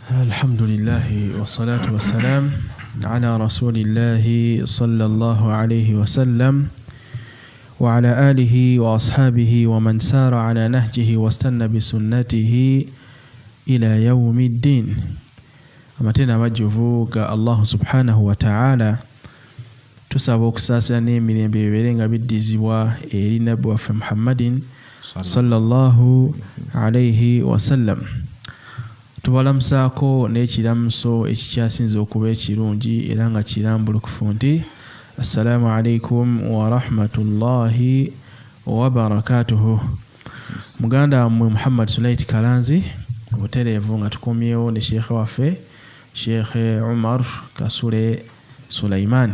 الحمد لله والصلاة والسلام على رسول الله صلى الله عليه وسلم وعلى آله وأصحابه ومن سار على نهجه واستنى بسنته إلى يوم الدين. أمتنا مجفوك الله سبحانه وتعالى tusaba okusaasira n'emirembe ebibeerenga biddizibwa eri nabbi waffe Muhammadin sallallahu alayhi wasallam. Tubalamusaako n'ekiramuso ekikyasinze okuba ekirungi era nga kirambulukufu nti assalamu alaikum wa rahmatullahi wa barakatuhu. Muganda wammwe Muhammad Sulaiti Kalanzi obutereevu nga tukomyewo ne sheekhe waffe Sheikh Umar Kasule Sulaiman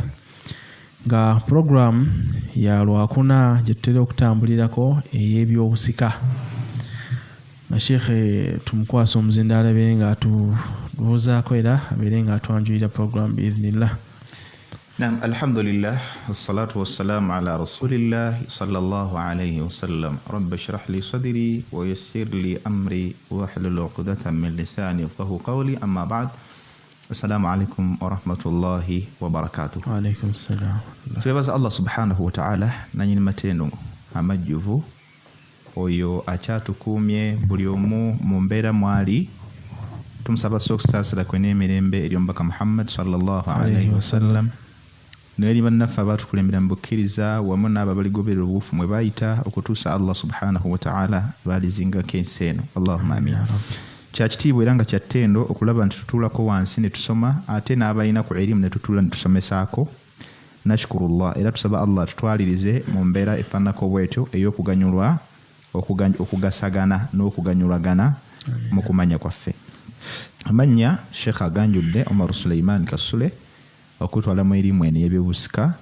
nga program ya lwakuna gye tutera okutambulirako ey'ebyobusika. Sheikhe tumukwasa omuzindaala abeere nga atubuuzaako era abeere nga atwanjulira program biiznillah. Naam, alhamdulillah wassalatu wassalamu ala rasulillah sallallahu alayhi wasallam. Rabbi shrah li sadri wa yassir li amri wahlul 'uqdatan min lisani yafqahu qawli. Amma ba'd. Assalamu alaikum wa rahmatullahi wa barakatuh. Wa alaikum salam. Tuyebaza Allah subhanahu wa ta'ala nanyini matendo amajjuvu oyo akyatukuumye buli omu mu mbeera mwali. Tumusaba okusaasira kwe n'emirembe eri omubaka Muhammad sallallahu alayhi wasallam n'eri bannaffe abatukulembera mu bukkiriza wamu n'abo abaligoberera obuufu mwe bayita okutuusa Allah subhanahu wa ta'ala balizingako ensi eno. Allahumma amin. Kya kitiibwa era nga kya ttendo okulaba nti tutuulako wansi ne tusoma ate n'abalina ku erimu ne tutuula ne tusomesaako. Nashkurullah era tusaba Allah tutwalirize mu mbeera efaananako bwetyo ey'okuganyulwa okugasagana n'okuganyulagana mu kumanya kwaffe. Amannya Sheikh aganjudde Omar Sulaiman Kasule okutwala mu erimu eno y'ebyobusika,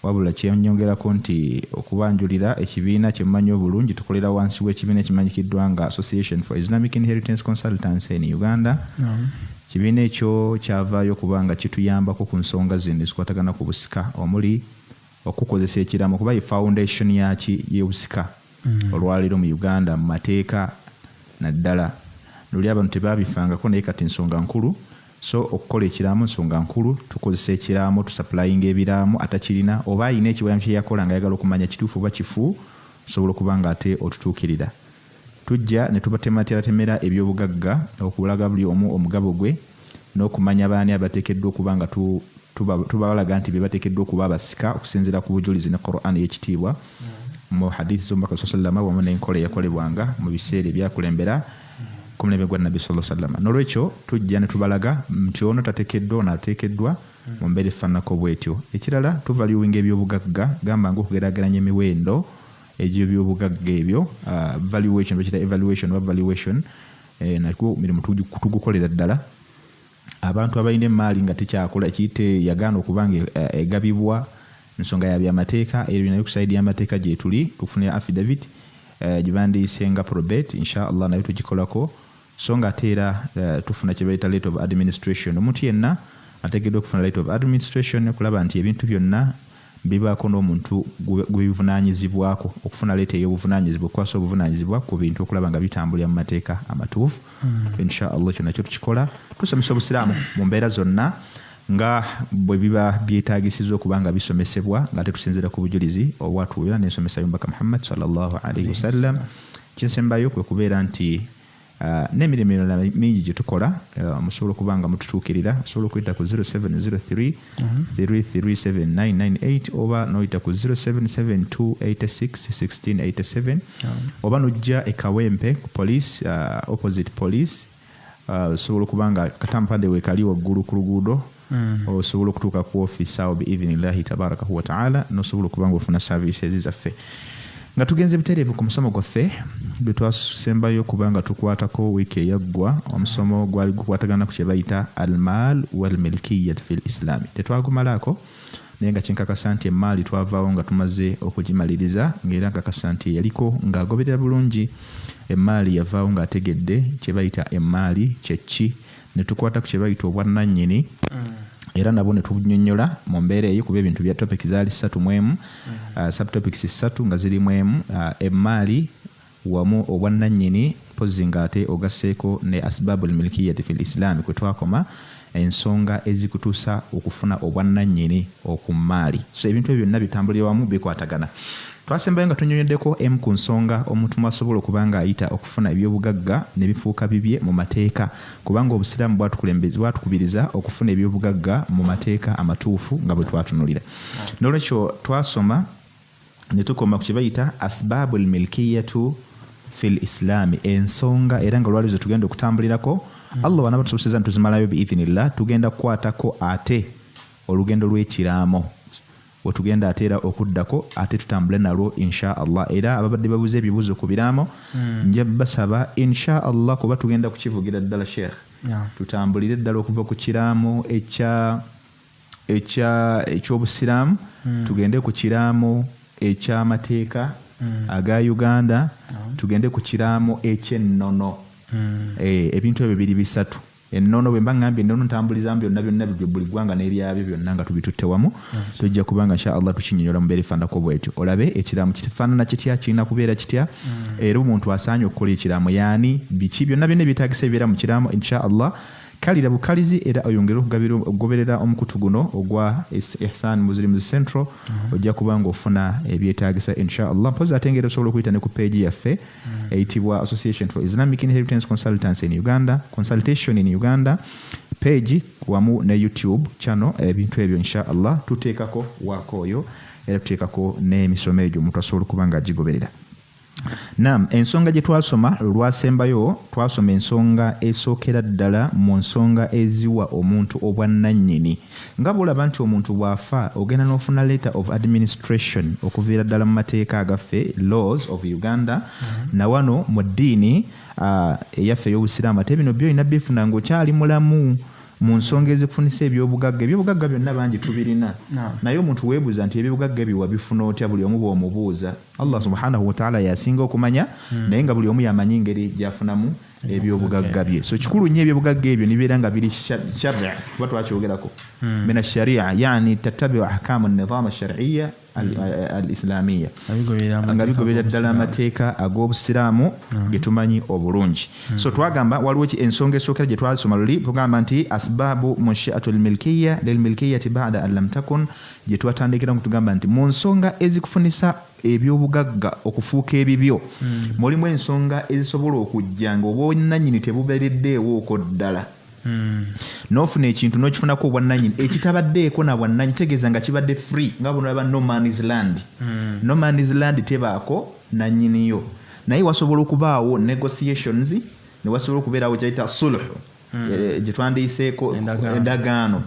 wabula kyeyongerako nti okubanjulira ekibiina kye mumanyi obulungi tukolera wansi w'ekibiina ekimanyikiddwa nga Association for Islamic Inheritance Consultancy in Uganda. Kibiina ekyo kyavaayo kubanga kituyambako ku nsonga zino ezikwatagana ku busika omuli okukozesa ekiraamo kuba ye foundation y'obusika olwaliro mu Uganda mu mateeka naddala. Luli abantu tebabifangako naye kati nsonga nkulu, so okukola ekiraamo nsonga nkulu, tukozesa ekiraamo tusupplyinga ebiraamo atakirina oba ayina ekiwamu kye yakola nga ayagala okumanya kituufu oba kifu, osobola okuba nga ate otutuukirira. Tujja ne tubatemera ebyobugagga okulaga buli omu omugabo gwe n'okumanya baani abateekeddwa okuba nga tubalaga nti be bateekeddwa okuba abasika okusinziira ku bujulizi ne Qur'an y'ekitiibwa mu hadithi z'omubaka sallallahu wamu n'enkola eyakolebwanga mu biseera ebyakulembera ku mulembe gwa Nabbi sallallahu alaihi wasallam. N'olwekyo tujja ne tubalaga nti ono tateekeddwa ono ateekeddwa mu mbeera efaananako bwetyo. Ekirala tuvaluwinga ebyobugagga, gamba ng'okugeraageranya emiwendo egy'ebyobugagga ebyo, valuation bakita evaluation oba valuation, nakwo mirimu tugukolera ddala. Abantu abalina emaali nga tekyakola kiyite yagaana okubanga egabibwa ensonga ya byamateeka ebyo nayo kusaidi y'amateeka gye tuli tufune affidavit gibandiise nga probate, insha Allah nayo tugikolako. So nga ate era tufuna kye bayita letter of administration. Omuntu yenna ateekeddwa okufuna letter of administration okulaba nti ebintu byonna bibaako n'omuntu gwebivunaanyizibwako okufuna leeta ey'obuvunaanyizibwa okukwasa obuvunaanyizibwa ku bintu okulaba nga bitambulira mu mateeka amatuufu. Insha Allah ekyo nakyo tukikola. Tusomesa obusiraamu mu mbeera zonna nga bwe biba byetaagisizza okuba nga bisomesebwa nga tetusinzira ku bujulizi obwatuulira n'ensomesa y'omubaka Muhammad sallallahu alayhi wasallam. Kinsembayo kwe kubeera nti n'emirimu emirala mingi gye tukola musobola okuba nga mututuukirira. Osobola okuyita ku 0703 337998 oba n'oyita ku 0772861687 oba n'ojja e Kawempe ku police opposite police. Osobola okuba nga katampande weekali waggulu ku luguudo osobola okutuuka ku office awo biidhinillahi tabarakahu wa ta'ala n'osobola okuba nga ofuna services zaffe. Nga tugenze bitereevu ku musomo gwaffe gwe twasembayo kubanga tukwatako wiiki eyaggwa, omusomo gwali gukwatagana ku kye bayita almaal wal milkiyat fil islami. Tetwagumalaako naye nga kinkakasa nti emaali twavaawo nga tumaze okugimaliriza, ng'era nkakasa nti yaliko ng'agoberera bulungi emaali yavaawo ng'ategedde kye bayita emaali kye ki, ne tukwata ku kye bayita obwannannyini era nabo ne tunyonnyola mu mbeera eyo kuba ebintu bya topics zaali 3 mu emu, subtopics 3 nga ziri mu emu, emaali wamu obwannannyini pozi ng'ate ogasseeko ne asbabul milkiyati fil islami kwe twakoma ensonga ezikutuusa okufuna obwannannyini okummaali. So ebintu ebyo byonna bitambulira wamu bikwatagana. Twasembayo nga tunyonyoddeko emu ku nsonga omuntu mwasobola okuba ng'ayita okufuna ebyobugagga ne bifuuka bibye mu mateeka, kubanga obusiraamu bwatukubiriza okufuna ebyobugagga mu mateeka amatuufu nga bwe twatunulira. N'olwekyo twasoma ne tukoma ku kye bayita asbabul milkiyatu fil islami, ensonga era nga lwali ze tugenda okutambulirako. Allah wanaba tusobozesa ntuzimalayo biidhinillah, tugenda kukwatako ate olugendo lw'ekiraamo wetugenda ateera okuddako ate tutambule nalwo insha Allah. Era ababadde babuze ebibuzo ku biraamo nja basaba insha Allah kuba tugenda kukivugira ddala Sheikh, tutambulire ddala okuva ku kiraamo eky'obusiraamu tugende ku kiraamo eky'amateeka aga Uganda, tugende ku kiraamo eky'ennono. Ebintu ebyo biri bisatu. Ennono bwe mba ngambye ennono ntambuliza byonna buli ggwanga n'eryabyo byonna nga tubitutte wamu, tujja kubanga insha Allah tukinyonyola mu beerifaanako bwetyo. Olabe ekiraamo kifaanana kitya, kirina kubeera kitya, era omuntu asaanye okukola ekiraamo yaani biki, byonna byetaagisa ebibeera mu kiraamo insha Allah. Kalira bukalizi era oyongere okugoberera omukutu guno ogwa Ihsan Muslims Central, ojja kubanga ofuna ebyetaagisa insha Allah. Mpozi ate ngeri osobola okuyita ne ku page yaffe eyitibwa Association for Islamic Inheritance Consultants in Uganda, Consultation in Uganda page wamu ne YouTube channel. Ebintu ebyo insha Allah tuteekako waakooyo era tuteekako n'emisomo egyo omuntu asobola okuba nga agigoberera. Naam, ensonga gye twasoma lwasembayo twasoma ensonga esookera ddala mu nsonga eziwa omuntu obwannannyini. Nga bw'olaba nti omuntu bw'afa ogenda n'ofuna letter of administration okuviira ddala mu mateeka agaffe laws of Uganda, na wano mu ddiini eyaffe ey'obusiraamu ate bino byolina bifuna ng'okyali mulamu mu nsonga ezikufunisa ebyobugagga. Ebyobugagga byonna bangi tubirina, naye omuntu weebuuza nti ebyobugagga ebyo wabifuna otya? Buli omu bw'omubuuza Allah subhanahu wa ta'ala yasinga okumanya, naye nga buli omu yamanyi engeri gyafunamu ebyobugagga bye. So kikulu nnyo ebyobugagga ebyo nibeera nga biri shar'i, kuba twakyogerako min ash-shari'a, yani tattabi'u ahkamu an-nizam ash-shar'iyya al-islamiyya, nga bigoberera ddala amateeka ag'obusiraamu ge tumanyi obulungi. So twagamba waliwo ensonga esookera gye twasoma luli, tugamba nti asbaabu munshi'atul milkiyya lil milkiyyati ba'da an lam takun, gye twatandikira tugamba nti mu nsonga ezikufunisa ebyobugagga okufuuka ebibyo mulimu ensonga ezisobola okujja nga obwannannyini tebubeereddeewooko ddala. N'ofuna ekintu n'okifunako obwannannyini ekitabaddeeko na bwannannyini, tegeeza nga kibadde free, nga bunalaba no man's land. No man's land tebaako nannyiniyo, naye wasobola okubaawo negotiations, ne wasobola okubeerawo kyayita sulhu gye twandiyiseeko endagaano.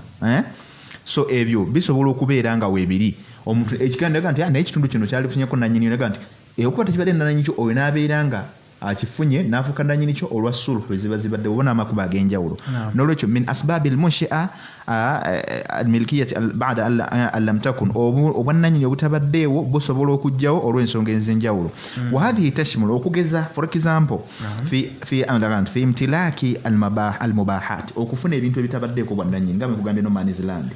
So ebyo bisobola okubeera nga weebiri. Omuntu ekiganiro nti naye ekitundu kino kyalifunyeko nannyini, naga nti okuba tekibadde nannyini kyo oyo n'abeera nga akifunye n'afuuka nannyini kyo olwa sulhu eziba zibadde obona amakuba ag'enjawulo. N'olwekyo min asbaabil munshi'a al-milkiyyati ba'da an lam takun, obwannannyini obutabaddeewo busobola okujjawo olw'ensonga ez'enjawulo. Wa hadhihi tashmulu, okugeza for example fi imtilaaki al-mubahat, okufuna ebintu ebitabaddeeko bwannannyini nga bwe kugambye no man's land.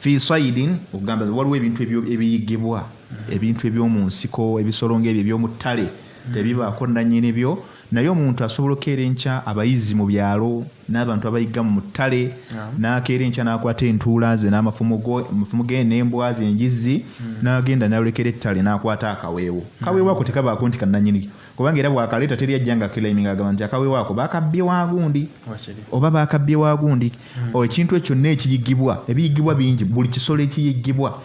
Fi saidin, okugamba waliwo ebintu ebiyigibwa, ebintu ebyomu nsiko, ebisolo ng'ebyo eby'omu ttale tebibaako nannyini byo, naye omuntu asobola okeera enkya, abayizi mu byalo n'abantu abayigga mu ttale, n'akeera enkya n'akwata entuula ze n'amafumu ge n'embwa ze enjizzi, n'agenda n'alekera ettale n'akwata akaweewo. Kaweewo ako tekabaako nti kannannyini, kubanga era bw'akaleeta teri ajja nga claiming agamba nti akaweewo ako baakabbye wagundi oba baakabbye wagundi. Ekintu ekyo n'ekiyigibwa, ebiyigibwa bingi, buli kisolo ekiyigibwa.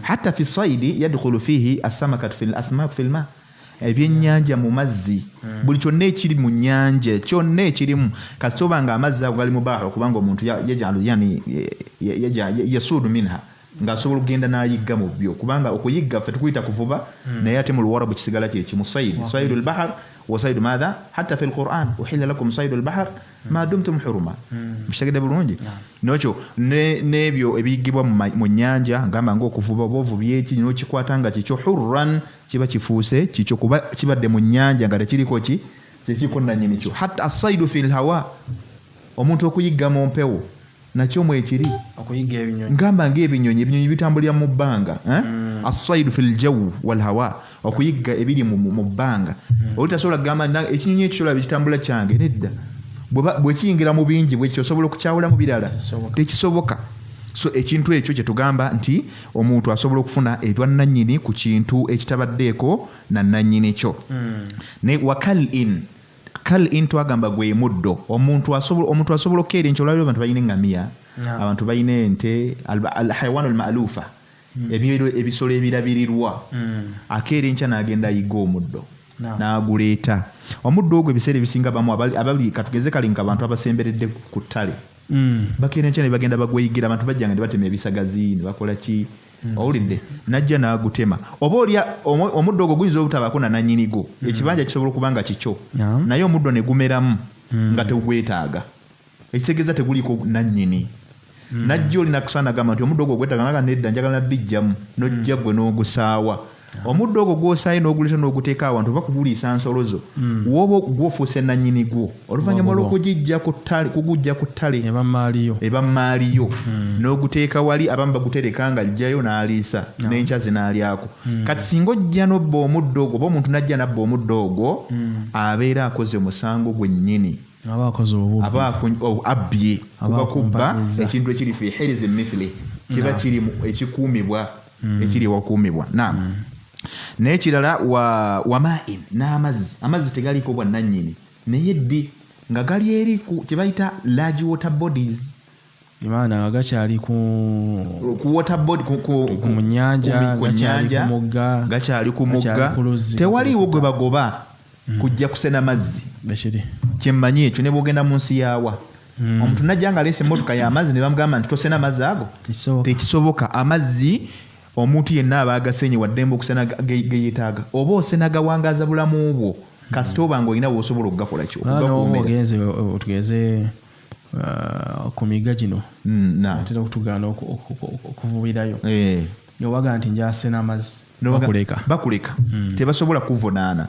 Hatta fi saidi yadkhulu fihi as-samakatu fil asmak fil ma, ebyennyanja mu mazzi, buli kyonna ekiri mu nnyanja kyonna ekirimu, kasita oba nga amazzi ago gali mu bahari, okubanga omuntu yasuudu minha, ng'asobola okugenda n'ayigga mu byo, kubanga okuyigga ffe tukuyita kuvuba, naye ate mu luwarabu kisigala kyekimu saydul bahar wa saydu madha hatta fi al-Qur'an uhilla lakum saydul bahar ma dumtum huruma. Bisagede bulungi. N'ekyo n'ebyo ebiyigibwa mu nnyanja, ngamba ng'okuvuba oba ovubye eki n'okikwata nga kikyo hurran, kiba kifuuse kikyo kuba kibadde mu nnyanja nga tekiriko tekiko nannyini kyo. Hatta as-saydu fil hawa, omuntu okuyigga mu mpewo nakyo mwekiri okuyiga ebinyonyi ngamba ng'ebinyonyi bitambulira mu bbanga as-saydu fil jawi wal hawa okuyiga ebiri mu bbanga oli tasobola kugamba ekinyonyi ekyo kyolaba kitambula kyange nedda bwe kiyingira mu bingi bwe kyosobola okukyawula mu birala tekisoboka so ekintu ekyo kye tugamba nti omuntu asobola okufuna ebwannannyini ku kintu ekitabaddeeko na nannyini kyo ne wakal in twagamba gwe muddo omuntu asobola okukeera enkya olwaliro abantu balina eŋŋamiya abantu balina ente alhayawaanu almalufa ebisolo ebirabirirwa akeera enkya n'agenda ayiga omuddo n'aguleeta omuddo ogwo ebiseera ebisinga bamu abali katugeze kali nga abantu abasemberedde ku ttale bakeera enkya ne bagenda bagweyigira abantu bajjanga ne batema ebisagazi ne bakola ki owulidde najja n'agutema oba olya omuddo ogwo guyinza obutabaako na nannyinigo ekibanja kisobola okuba nga kikyo naye omuddo ne gumeramu nga tegwetaaga ekitegeeza teguliiko nannyini najja olina kusaana gamba nti omuddo ogwo gwetaaga naga nedda njagala nabijjamu nojja gwe n'ogusaawa omuddo ogwo gw'osaaye n'oguleeta n'oguteeka awantu oba kuguliisa nsolo zo woba gw'ofuuse nannyini gwo oluvannyuma lw'okugujja ku ttale eba maaliyo n'oguteeka wali abamu bagutereka nga ajjayo n'aliisa n'enkya zinaalyako kati singa ojja n'obba omuddo ogwo oba omuntu n'ajja n'abba omuddo ogwo abeera akoze omusango gwennyini aba abbye kuba kubba ekintu ekiri fi hirizi mithili kiba kiri ekikuumibwa ekiri ewakuumibwa n'ekirala wamain n'amazzi tegaliiko bwannannyini naye ddi nga gali eri kye bayita large water bodies imana nga gakyali ku water body ku nnyanja gakyali ku mugga tewaliiwo gwe bagoba kujja kusena mazzi kyemmanyi ekyo ne bwogenda mu nsi yaawa omuntu najja nga aleese emmotoka y'amazzi ne bamugamba nti tosena mazzi ago tekisoboka amazzi omuntu yenna aba agasenye waddembe okusena geyeetaaga oba osena gawangaaza bulamu bwo kasita oba ng'olina bw'osobola okugakola ki otugeze ku migga gino atera okutugaana okuvubirayo nobaga nti njasena amazzi bakuleka tebasobola kuvunaana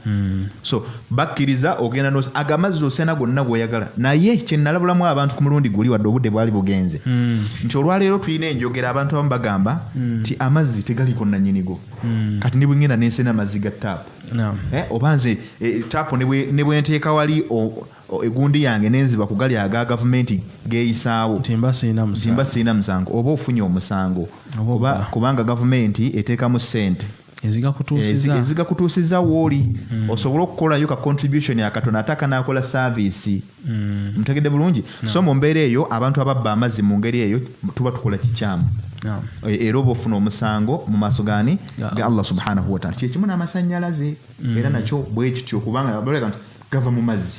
so bakkiriza ogenda agamazzi osena gonna gweoyagala naye kyenalabulamu abantu ku mulundi guli wadde obudde bwali bugenze nti olwaleero tulina enjogera abantu abamu bagamba nti amazzi tegaliko nannyinigo kati ne bwengenda nensena amazzi ga taapu oba nze taapu ne bwenteeka wali egundi yange nenziba ku gali aga gavumenti geeyisaawo timba siina musango oba ofunye omusango kubanga gavumenti eteekamu ssente ezigakutuusiza wooli osobola okukolayo ka contribution akatono ate akanaakola saavisi mutegedde bulungi so mu mbeera eyo abantu ababba amazzi mu ngeri eyo tuba tukola kikyamu era oba ofuna omusango mu maaso gaani ga Allah subhanahu wa ta'ala kyekimu n'amasannyalaze era nakyo bwekityo kubanga baleka nti gava mu mazzi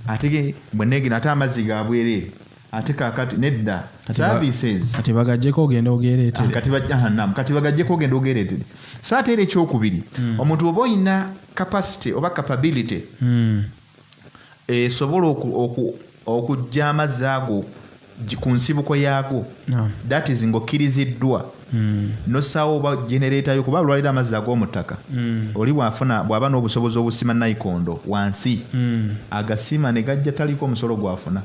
ate bwenegina ate amazzi ga bwereere ate kakati nedda services kati bagajjeko ogenda ogereetere kati bagajjeko ogenda ogereetere saate era ekyokubiri omuntu oba olina capacity oba capability esobola okujja amazzi ago ku nsibuko yaago that is ng'okkiriziddwa nosaawo oba genereetayo kuba olwalira amazzi ag'omuttaka oli bw'aba n'obusobozi obusima nayikondo wansi agasima ne gajja taliko omusolo gwafuna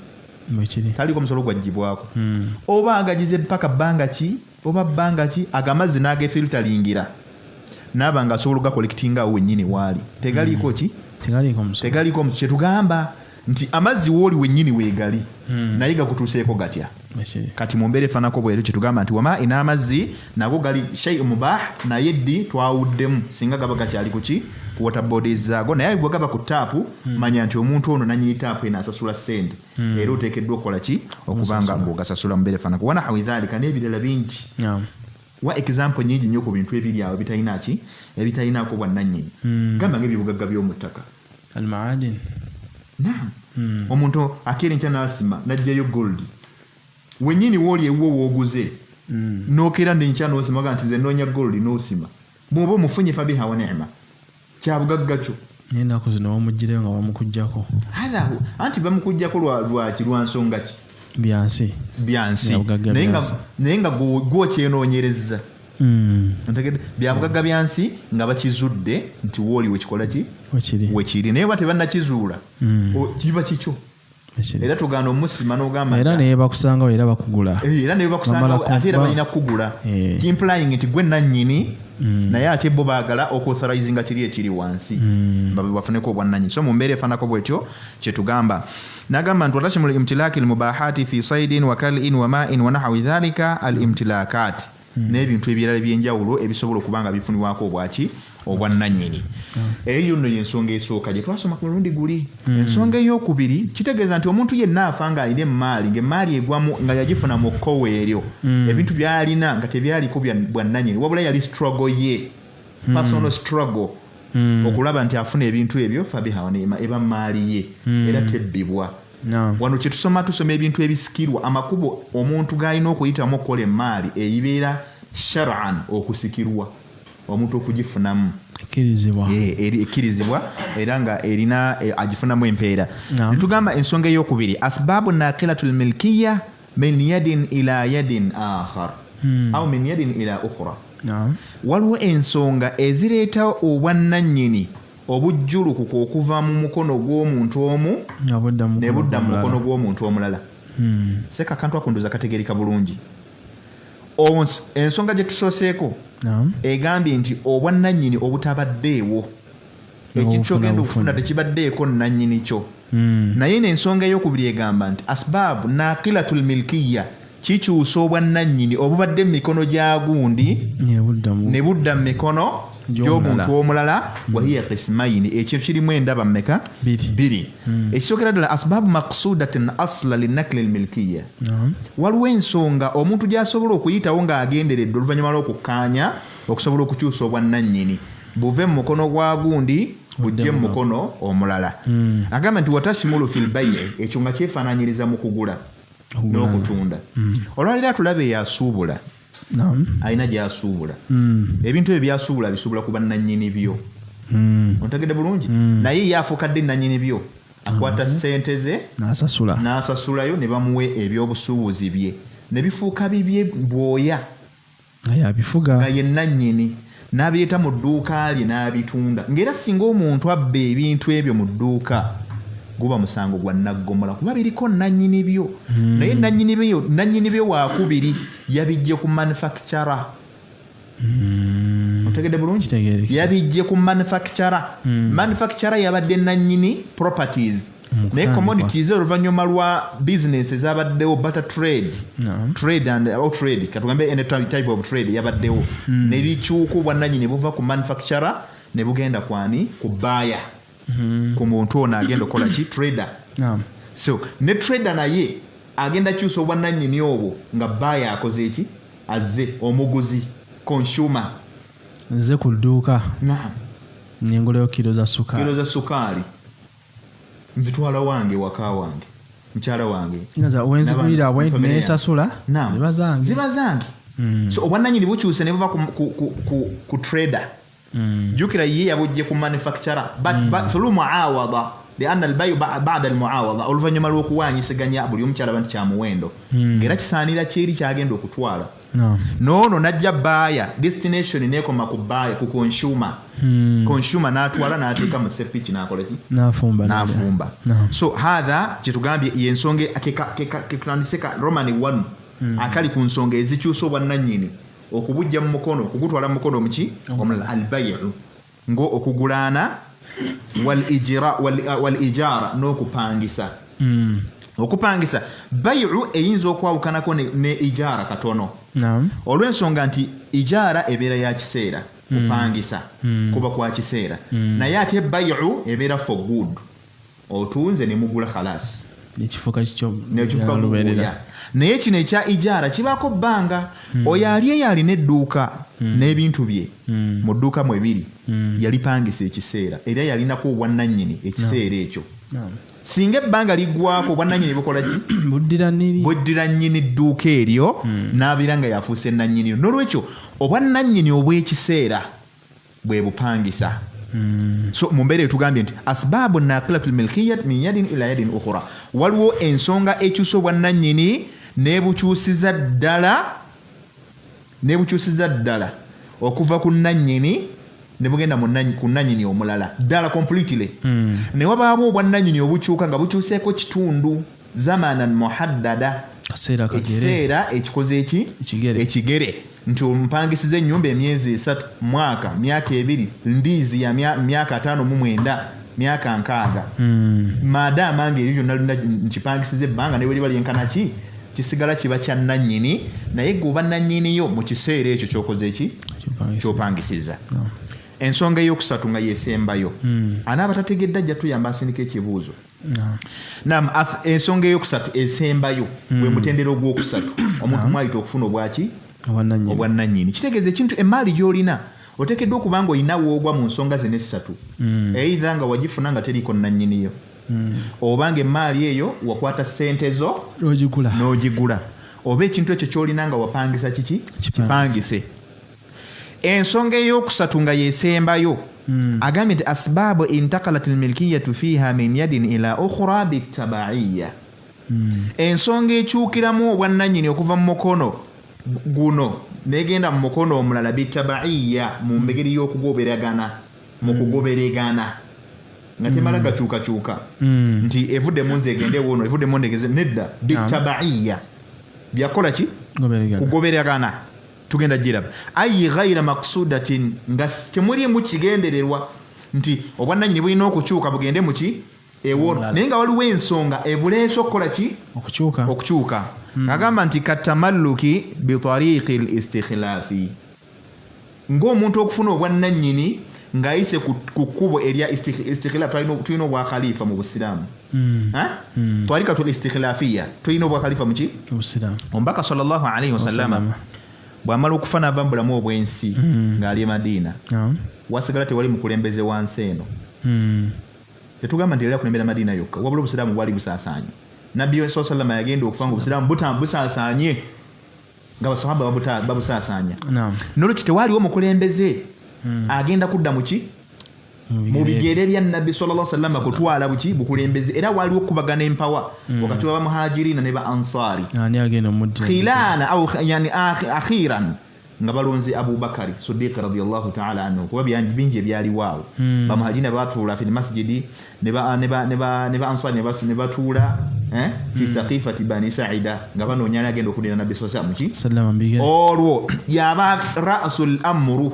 taliko omusolo gwaggyibwako oba agagize paka bbanga ki agamazzi n'agefiltalingira naaba nga asobola ogakolekitinga awo wennyini waali tegaliiko ki tegaliiko omusu kyetugamba nti amazzi wooli wennyini weegali naye gakutuuseeko gatya kati mu mbeera efaanako bweru kyetugamba nti wama n'amazzi nago gali shay mubah naye ddi twawuddemu singa gaba gakyali kuki ku waterbodies zaago naye bwe gaba ku taapu manya nti omuntu ono nanyini taapu eno asasula ssente era oteekeddwa okukola ki okubanga ng'ogasasula mu mbeera efaanako wanahawi dhaalika n'ebirala bingi wa example nyingi nnyo ku bintu ebiri awo ebitalinaako bwannannyini gamba ng'ebyobugagga by'omu ttaka almaadin omuntu akeera enkya n'asima n'ajjayo gold wennyini wooli ewuwo wooguze n'okeera n'enkya n'osimaga nti nze noonya gold n'osima bw'oba omufunye fabiha wa ni'ma kyabugagga kyo n'ennaku zino bamuggireyo nga bamukuggyako anti bamukuggyako lwaki lwa nsonga ki byansi naye nga gw'okyenoonyereza byabugagga byansi nga bakizudde nti wooli wekikola ki wekiri naye ba tebannakizuula kiba kikyo era tuganda omusima n'ogamba era ne bakusanga era bakugula era ne bakusanga ate era balina kugula implying nti gwe nannyini naye ate bo baagala okuauthorizinga kiri ekiri wansi bafuneko obwannannyini so mu mbeera efaanako bwetyo kyetugamba nagamba nti watashimu limtilaki lmubahati fi saidin wa kalin wa main wa nahawi dhalika alimtilakat n'ebintu ebirala ebyenjawulo ebisobola okuba nga bifunibwako obwannannyini eyo nno yensonga esooka gye twasoma ku mulundi guli ensonga ey'okubiri kitegeeza nti omuntu yenna afa ng'alina emmaali ng'emmaali egwamu nga yagifuna mu kkowe eryo ebintu by'alina nga tebyaliko bwannannyini wabula yali struggle ye personal struggle okulaba nti afuna ebintu ebyo fabihawanema eba mmaali ye era tebbibwa wano kyetusoma ebintu ebisikirwa amakubo omuntu g'alina okuyitamu okukola emmaali eyibeera shar'an okusikirwa omuntu okugifunamu ekkirizibwa era nga erina agifunamu empeera netugamba ensonga ey'okubiri asbaabu naqilatul milkiya min yadin ila yadin akhar au min yadin ila ukhra waliwo ensonga ezireeta obwannannyini obujjulukuku okuva mu mukono gw'omuntu omu ne budda mu mukono gw'omuntu omulala seka akantu akunduza kategereka bulungi ensonga gye tusooseeko egambye nti obwannannyini obutabaddeewo ekintu kyogenda okufuna tekibaddeeko nnannyini kyo naye n'ensonga ey'okubiri egamba nti asbaabu naqilatul milkiya kikyusa obwannannyini obubadde mu mikono gya gundi ne budda mu mikono gy'omuntu omulala wahiya qismaini ekyo kirimu endaba mmeka bbiri ekisookera ddala asbaabu maqsudatin asla linakli lmilkiya waliwo ensonga omuntu gy'asobola okuyitawo ng'agenderedde oluvannyuma lw'okukkaanya okusobola okukyusa obwannannyini buve mu mukono gwa gundi bujje mu mukono omulala agamba nti watashimulu fil bayi ekyo nga kyefaananyiriza mu kugula n'okutunda olwaliro atulaba eyasuubula alina gy'asuubula ebintu ebyo byasuubula bisuubula ku bannannyini byo ontegedde bulungi naye ye afuukadde nnannyini byo akwata ssente ze n'asasulayo ne bamuwa ebyobusuubuzi bye ne bifuuka bibye bwoya nga ye nnannyini n'abyeta mu dduuka lye n'abitunda ng'era singa omuntu abba ebintu ebyo mu dduuka guba musango gwa naggomola kuba biriko nnannyini byo naye nnannyini byo wakubiri yabijje ku manufacturer otegedde bulungi yabijje ku manufacturer yabadde nnannyini properties naye commodities oluvannyuma lwa business ezabaddewo butter trade katugambe any type of trade yabaddewo ne bikyuka obwannannyini buva ku manufacturer ne bugenda kwani ku buyer ku muntu ono agenda okukola ki trader so ne trader naye agenda kyusa obwannannyini obwo nga buyer akoze eki azze omuguzi consumer nze ku dduuka nengulayo kilo za sukaali nzitwala wange waka wange mukyala wange wenzigulira nesasula ziba zange so obwannannyini bukyuse ne buva ku trader jukira ye yabujje ku manufacturer but through muawada لأن البيع بعد المعاوضة oluvannyuma lw'okuwaanyisiganya buli omukyala bantu kya muwendo ng'era kisaanira kyeri kyagenda okutwala noono najja baaya destination neekoma ku baaya ku consumer n'atwala n'ateeka mu sepiki n'akola ki n'afumba so hatha kyetugambye yensonga kekutandiseka romani 1 akali ku nsonga ezikyusa obwannannyini okubujja mu mukono okugutwala mu mukono muki omulala albayiru ngo okugulaana wal ijara n'okupangisa okupangisa bayiru eyinza okwawukanako ne ijara katono olw'ensonga nti ijara ebeera ya kiseera kupangisa kuba kwa kiseera naye ate bayiru ebeera for good otunze ne mugula khalasi nekifuka naye kino ekya ijara kibaako bbanga oyo ali eyo alina edduuka n'ebintu bye mu dduuka mwe biri yalipangisa ekiseera era yalinako obwannannyini ekiseera ekyo singa ebbanga liggwako obwannannyini bukola ki buddira nnyini dduuka eryo n'abeera nga yafuuse nnannyini yo n'olwekyo obwannannyini obw'ekiseera bwe bupangisa so mu mbeera etugambye nti asbaabu naqilatul milkiyat min yadin ila yadin ukhra waliwo ensonga ekyusa obwannannyini nebukyusiza ddala okuva ku nnannyini ne bugenda ku nnannyini omulala ddala completely ne wabaamu obwannannyini obukyuka nga bukyuseeko kitundu zamanan muhaddada ekiseera ekikoze ekigere nti ompangisiza ennyumba emyezi 3 mwaka myaka 2 ndiizi ya myaka 5 myaka 6 maadaama ng'ebyo byonna lina nkipangisiza ebbanga ne bwe liba lyenkana ki kisigala kiba kya nannyini naye gwe nannyini yo mu kiseera ekyo kyokoze kyopangisiza. Ensonga ey'okusatu nga yeesembayo anaaba tategedde ajja tuyamba asindika ekibuuzo. Naam, ensonga ey'okusatu esembayo gwe mutendera ogwokusatu omuntu mwayita okufuna obwannannyini. Kitegeeza ekintu emaali gy'olina oteekeddwa okuba nga olina woogwa mu nsonga zino essatu. Eitha nga wagifuna nga teriiko nannyiniyo, oba nga emaali eyo wakwata ssente zo n'ogigula, oba ekintu ekyo ky'olina nga wapangisa kipangise. Ensonga ey'okusatu nga yeesembayo agambye nti asbaabu intaqalat almilkiyatu fiha min yadin ila ukhra bitabaiya. Ensonga ekyukiramu obwannannyini okuva mu mukono guno negenda mu mukono omulala bitabaiya, mu mbegeri y'okugoberagana, mu kugoberegana nga temala gakyukakyuka nti evudde mu nze egende wono evudde mu ndegeze nedda. Bitabaiya byakola ki? Kugoberagana. Tugenda jiraba ayi ghaira maqsudatin, nga temulimu kigendererwa nti obwannannyini bulina okukyuka bugende muki ewono, naye nga waliwo ensonga ebuleese okukola ki? Okukyuka. Agamba nti katamalluki bitariqi listikhlafi, ng'omuntu okufuna obwannannyini ng'ayise ku kkubo erya istikhlafi. Tulina obwakhalifa mu Busiraamu, twarikatul istikhlafiya, tulina obwakhalifa muki? Omubaka sallallahu alayhi wasallama bw'amala okufa n'ava mu bulamu obw'ensi ng'ali e Madiina, wasigala tewali mukulembeze wansi eno. Tetugamba nti yali akulembera Madiina yokka, wabula Obusiraamu bwali busaasaanye. Nabbi sallallahu alayhi wasallam yagenda okufa nga Obusiraamu busaasaanye, nga basahaba babusaasaanya. N'olwekyo tewaliwo mukulembeze agenda kudda muki mu bigere bya Nabbi sallallahu alayhi wasallam kutwala buki bukulembeze. Era waliwo okubagana empawa wakati wa muhajirina ne ba ansari khilana au yani akhiran nga balonze Abu Bakari Siddiq radiyallahu ta'ala anhu, kuba bingi byali waawo ba muhajirina batula fi masjidi ne ba ansari ne batula fi saqifati bani Sa'ida nga banonyana agenda okudina Nabbi sallallahu alayhi wasallam olwo yaba ra'sul amru.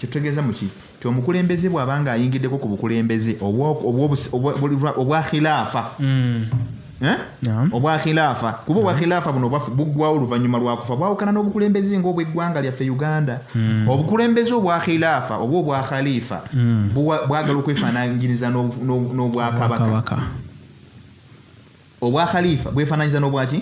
Kitegeeza muki ti omukulembeze bw'abanga ayingiddeko ku bukulembeze obwa khilafa obwa khilafa, kuba obwa khilafa buno buggwawo oluvannyuma lwa kufa, bwawukana n'obukulembeze ng'obweggwanga lyaffe Uganda. Obukulembeze obwa khilafa oba obwa khalifa bwagala okwefaananyiriza n'obwakabaka. Obwa khalifa bwefaananyiza n'obwaki?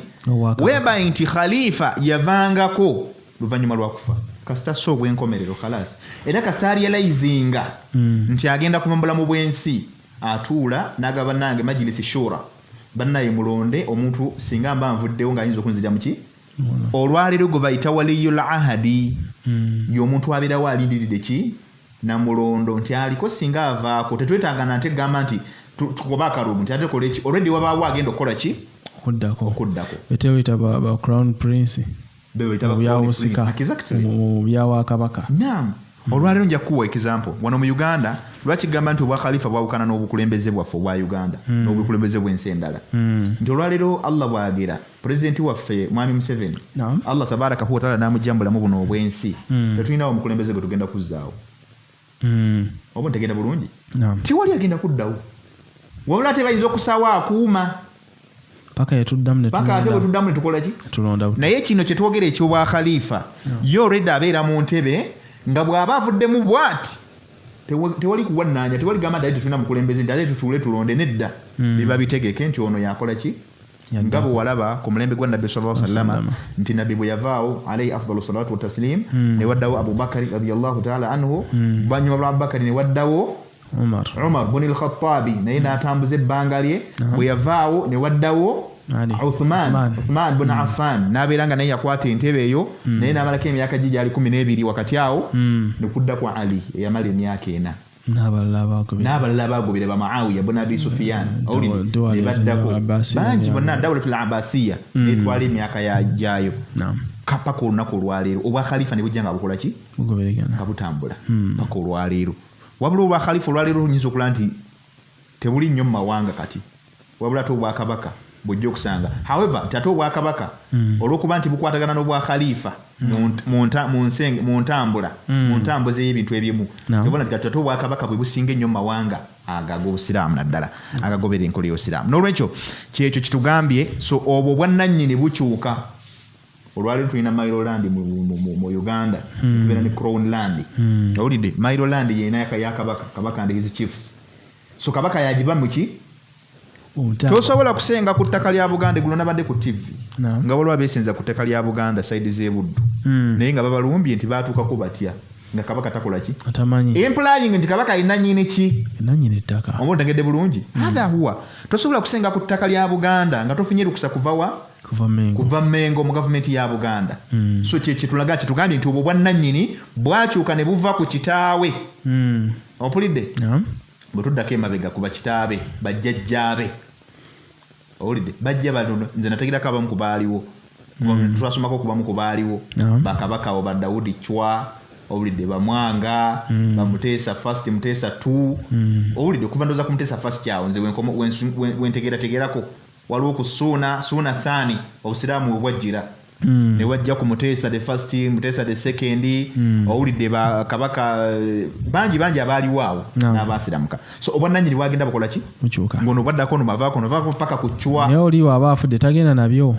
Weba nti khalifa yavangako luvannyuma lwa kufa, kasita so obwenkomerero khalas. Era kasita realizinga nti agenda kuva mu bulamu bw'ensi, atuula n'agaba nange majilisi shura, bannaye mulonde omuntu singa mba nvuddewo ng'ayinza okunzija muki olwaleero gwe bayita waliyul ahadi, y'omuntu abeerawo alindiridde ki namulondo nti aliko singa avaako. Tetwetaagana nti egamba nti tukoba akalulu nti ate kola eki, already wabaawo agenda okukola ki? Okuddako. Betewita ba crown prince byawusika mu byawakabaka. Naam. Olwaleero nja kuwa example wano mu Uganda lwaki gamba nti obwa khalifa bwawukana n'obukulembeze bwaffe obwa Uganda n'obukulembeze bw'ensi endala. Nti olwaleero Allah bw'agera pulezidenti waffe Mwami Museveni, Allah tabaraka wa taala n'amujjambulamu buno obw'ensi, tetulinawo omukulembeze gwe tugenda kuzzaawo. Oba ntegenda bulungi? Tiwali agenda kuddawo, wabula ate bayinza okusaawa akuuma paka yatuddamu ne tukola ki? Tulonda. Naye kino kye twogera eky'obwa khalifa yo already abeera mu ntebe nga bw'aba avuddemu bw'ati tewali kuwannaanya, tewali gamba ddali tetulina mukulembeze nti ate tutuule tulonde, nedda. Biba bitegeke nti ono yakola ki? Nga bwe walaba ku mulembe gwa Nabbi sallallahu alayhi wasallam nti Nabbi bwe yavaawo alayhi afdalu salatu wa taslim ne waddawo Abubakari radiyallahu ta'ala anhu, banyuma lwa Abubakari ne waddawo Umar bin al-Khattabi, naye n'atambuza ebbanga lye. Bwe yavaawo ne waddawo Uthman bin Affan, n'abeera nga naye yakwata entebe eyo, naye n'amalako emyaka gyali 12 wakati awo ne kudda kwa Ali eyamala emyaka 4. N'abalala abagobera ba Muawiya bin Abi Sufyan ne baddako bangi bonna dawlatul Abbasiya etwala emyaka yagyayo paka olunaku olwaleero. Obwa khalifa ne bujja nga bukola ki? Nga butambula paka olwaleero. Wabula obwa khalifa olwaleero lunyinza okulaba nti tebuli nnyo mu mawanga kati. wabula ate obwakabaka bujja okusanga. However ate obwakabaka olw'okuba nti bukwatagana n'obwa khalifa mu ntambula mu ntambuza y'ebintu ebimu tubona nti ate obwakabaka bwe businga ennyo mu mawanga ag'obusiraamu naddala agagobera enkola y'obusiraamu. N'olwekyo kyekyo kitugambye so obwo obwannannyini bukyuka. Olwaleero tulina Mailoland mu Uganda tubeera ne Crown Land. Owulidde Mailoland yeena ya kabaka and his chiefs. So kabaka yagiba muki tosobola kusenga ku ttaka lya Buganda gulo nabadde ku TV nga waliwo abeesenza ku ttaka lya Buganda side z'ebuddu naye nga babalumbye nti baatuukako batya nga kabaka takola ki atamanyi implying nti kabaka alina nnyini ki nanyini ttaka omutegedde bulungi hatha huwa tosobola kusenga ku ttaka lya Buganda nga tofunye lukusa kuva Mengo mu gavumenti ya Buganda. So kitulaga kitugambye nti obwo bwannannyini bwakyuka ne buva ku kitaawe. Opulidde bwe tuddako emabega ku bakitaabe bajjajjaabe. Owulidde bajja bano nze nategerako abamu ku baaliwo twasomako okubamu ku baaliwo bakabaka abo ba Daudi Chwa. Owulidde Bamwanga Bamuteesa first Muteesa 2. Owulidde okuva ndoza ku Muteesa first awo nze wentegerako waliwo ku Suuna Thani obusiraamu obwajjira ne wajja ku Muteesa the first Muteesa the second. Owulidde bakabaka bangi abaaliwo awo n'abaasiramuka. So obwannannyini bwagenda bukola ki ngono bwaddako no bavaako paka ku Chwa naye oliwo abaafudde tagenda nabyo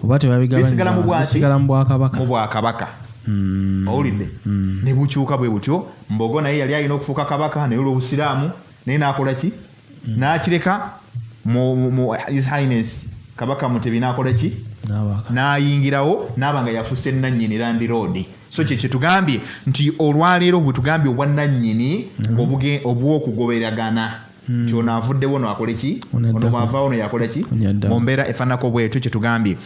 oba tebabigabanyiza mu bwakabaka. Owulidde ne bukyuka bwe butyo. Mbogo naye yali alina okufuuka kabaka naye olw'obusiraamu naye n'akola ki n'akireka mu His Highness kabaka Mutebi n'akola ki n'ayingirawo n'aba nga yafuuse nnannyini Land Road. So kyetugambye nti olwaleero bwe tugambye obwannannyini obw'okugoberagana kyona avuddewo no akole ki ono bw'avaawo no yakola ki mu mbeera efaanako bwetyo kyetugambye.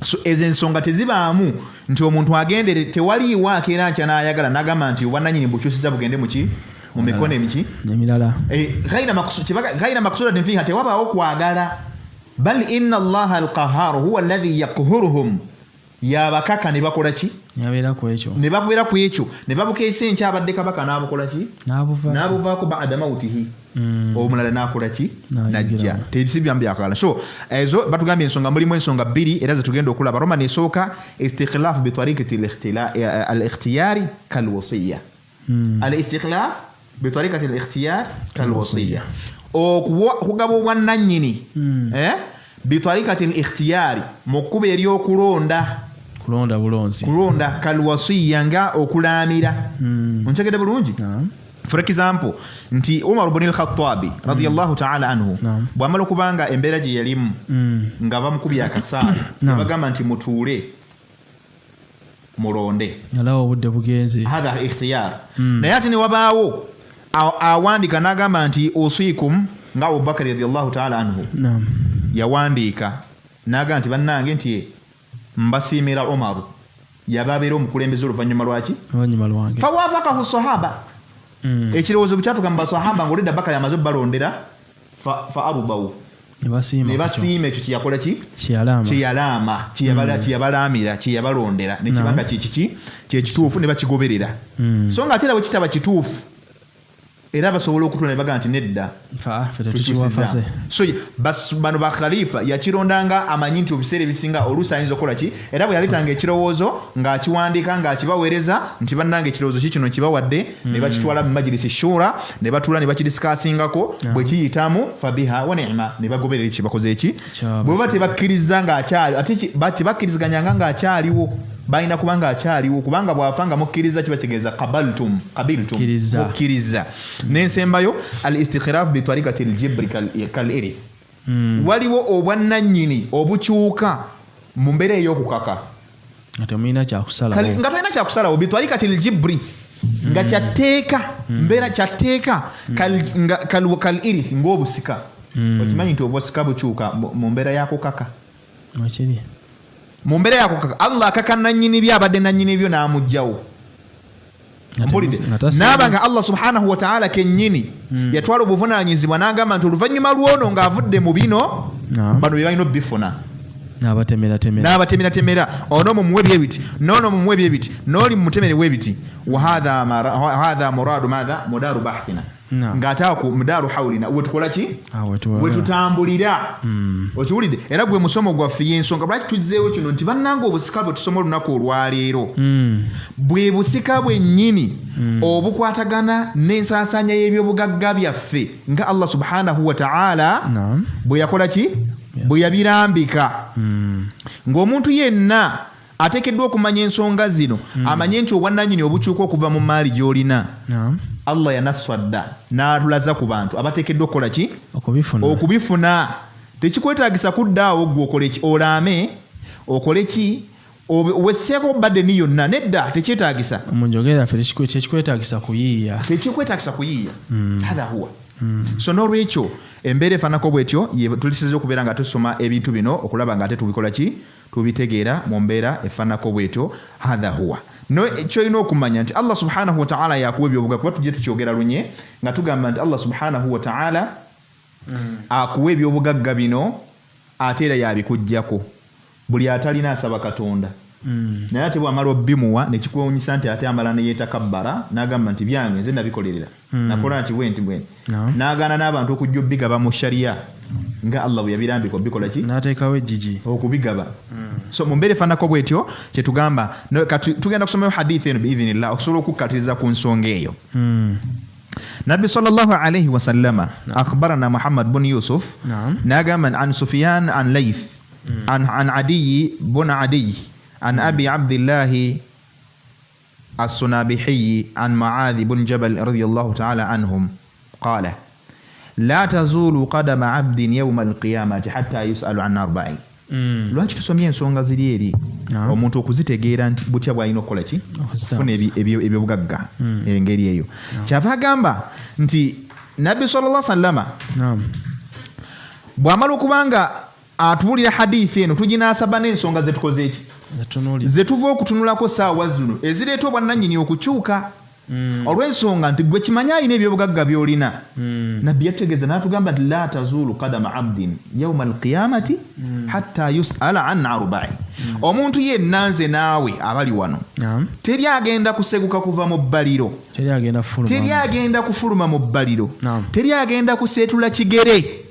So ez'ensonga tezibaamu nti omuntu agendere tewaliiwo akeera nkya n'ayagala n'agamba nti obwannannyini bukyusiza bugende muki mu mikono emiki emirala ghaira maqsudatin fiha tewabaawo kwagala bal inna allaha alqahharu huwa alladhi yaqhuruhum yabakaka ne bakola ki ne babeera ku ekyo ne babukeesa enkya abadde kabaka n'abukola ki n'abuvaako ba'da mawtihi omulala n'akola ki najja tebisibyamu byakwagala. So ezo batugambye ensonga mulimu ensonga bbiri era zetugenda okulaba. Roma nesooka istikhlaf bitariqati al-ikhtiyari kalwasiya al-istikhlaf bitariqati al-ikhtiyar kalwasiya okugaba obwannannyini bitariqati al-ikhtiyari mu kkuba ery'okulonda kalwasiya nga okulaamira. Ontegedde bulungi. For example nti Umar ibn al-Khattabi radiyallahu ta'ala anhu bw'amala okubanga embeera gye yalimu nga bamukubye akasaala bagamba nti mutuule mulonde alawo obudde bugenze hadha ikhtiyar. Naye ate ne wabaawo awandika n'agamba nti usikum nga Abubakar radiyallahu ta'ala anhu yawandiika n'agamba nti bannange nti mbasiimira Umar yababeera omukulembeze oluvannyuma lwaki fawafakahu sahaba. Ekirowoozo bukyatugamba basahaba ng'olidda Bakari amaze balondera fa arudawu ne basiima ekyo kyeyakola ki kyeyalaama kyeyabalaamira kyeyabalondera nekibanga kyekituufu ne bakigoberera. So nga ate era bwe kitaba kituufu era basobola okutula ne bagamba nti nedda so bano ba khalifa yakirondanga amanyi nti obiseera ebisinga oluusi ayinza okukola ki era bwe yaleetanga ekirowoozo ng'akiwandiika ng'akibaweereza nti bannanga ekirowoozo kikino kibawadde ne bakitwala mu majilisi shura ne batula ne bakidisikaasingako bwe kiyitamu fabiha wa ni'ma ne bagoberera ekibakoze eki bweba tebakkiriza ng'akyali ate tebakkiriziganyanga ng'akyaliwo balina kubanga akyaliwo kubanga bw'afanga mukkiriza kibategeeza qabiltum mukkiriza. N'ensembayo al-istikhraf bi tariqati al-jibri kal-irith waliwo obwannannyini obukyuka mu mbeera ey'okukaka nga tolina kyakusalawo bi tariqati al-jibri nga kyatteeka mbeera kyatteeka kal-irith ng'obusika. Okimanyi nti obusika bukyuka mu mbeera y'akukaka mu mbeera yakukaka Allah akaka nannyini byo abadde nannyini byo n'amugjawo n'abanga Allah subhanahu wa ta'ala kennyini yatwala obuvunaanyizibwa n'agamba nti oluvannyuma lw'ono ng'avudde mu bino bano bye balina obbifuna n'abatemera temera ono mumuwe byebiti nono mumuwe byebiti noli mumutemere webiti wa hadha muradu madha mudaru bahthina ngata ku mudaru hawlina wetukola ki wetutambulira okiwulidde era gwe musomo gwaffe y'ensonga lwaki tuzzeewo kino nti bannanga obusika bwe tusoma olunaku olwaleero bwe busika bwennyini obukwatagana n'ensaasanya y'ebyobugagga byaffe nga Allah subhanahu wa ta'ala bwe yakola ki bwe yabirambika ng'omuntu yenna ateekeddwa okumanya ensonga zino amanye nti obwannannyini obukyuka okuva mu maali gy'olina Allah yanaswadda n'atulaza ku bantu abateekeddwa okukola ki okubifuna tekikwetaagisa kuddaawo gwe okole ki olaame okole ki wesseeko badeni yonna nedda tekyetaagisa munjogera ffe tekikwetaagisa kuyiiya hatha huwa so n'olwekyo embeera efaanako bwetyo tulisiza okubeera nga tusoma ebintu bino okulaba nga ate tubikola ki tubitegeera mu mbeera efaanako bwetyo hatha huwa kyolina okumanya nti Allah subhanahu wa ta'ala yakuwa ebyobugagga kuba tujje tukyogera lunye nga tugamba nti Allah subhanahu wa ta'ala akuwa ebyobugagga bino ate era yabikuggyako buli atalina asaba Katonda naye ate bw'amala obbimuwa ne kikwewunyisa nti ate amala ne yeetakabbara n'agamba nti byange nze nabikolerera nakola nti bwenti n'agaana n'abantu okujja obbigaba mu shariya nga Allah bwe yabirambika obbikola ki n'ateekawo ejjiji okubigaba so mu mbeera efaanako bwetyo kye tugamba tugenda kusomayo hadithi eno biidhinillah okusobola okukkatiriza ku nsonga eyo Nabi sallallahu alayhi wa sallama akhbarana Muhammad bin Yusuf n'agamba an Sufyan an Layth an Adi bin Adi عن أبي عبد الله الصنابحي عن معاذ بن جبل رضي الله تعالى عنهم قال لا تزول قدم عبد يوم القيامة حتى يسأل عن 4 lwaki tusomye ensonga ziri eri omuntu okuzitegeera nti butya bw'alina okukola ki funa ebyobugagga engeri eyo kyava agamba nti Nabbi sallallahu alaihi wasallama bw'amala okubanga atuwulira hadithi eno tuginaasaba n'ensonga zetukoze eki zetuva okutunulako saawa zino ezireeta obwannannyini okukyuka olw'ensonga nti gwe kimanye alina ebyobugagga by'olina nabbi yategeeza n'atugamba nti la tazuulu qadama abdin yawma alqiyamati hatta yus'ala an 4 omuntu yenna nze naawe abali wano teri agenda kuseguka kuva mu bbaliro teri agenda kufuluma mu bbaliro teri agenda kuseetula kigere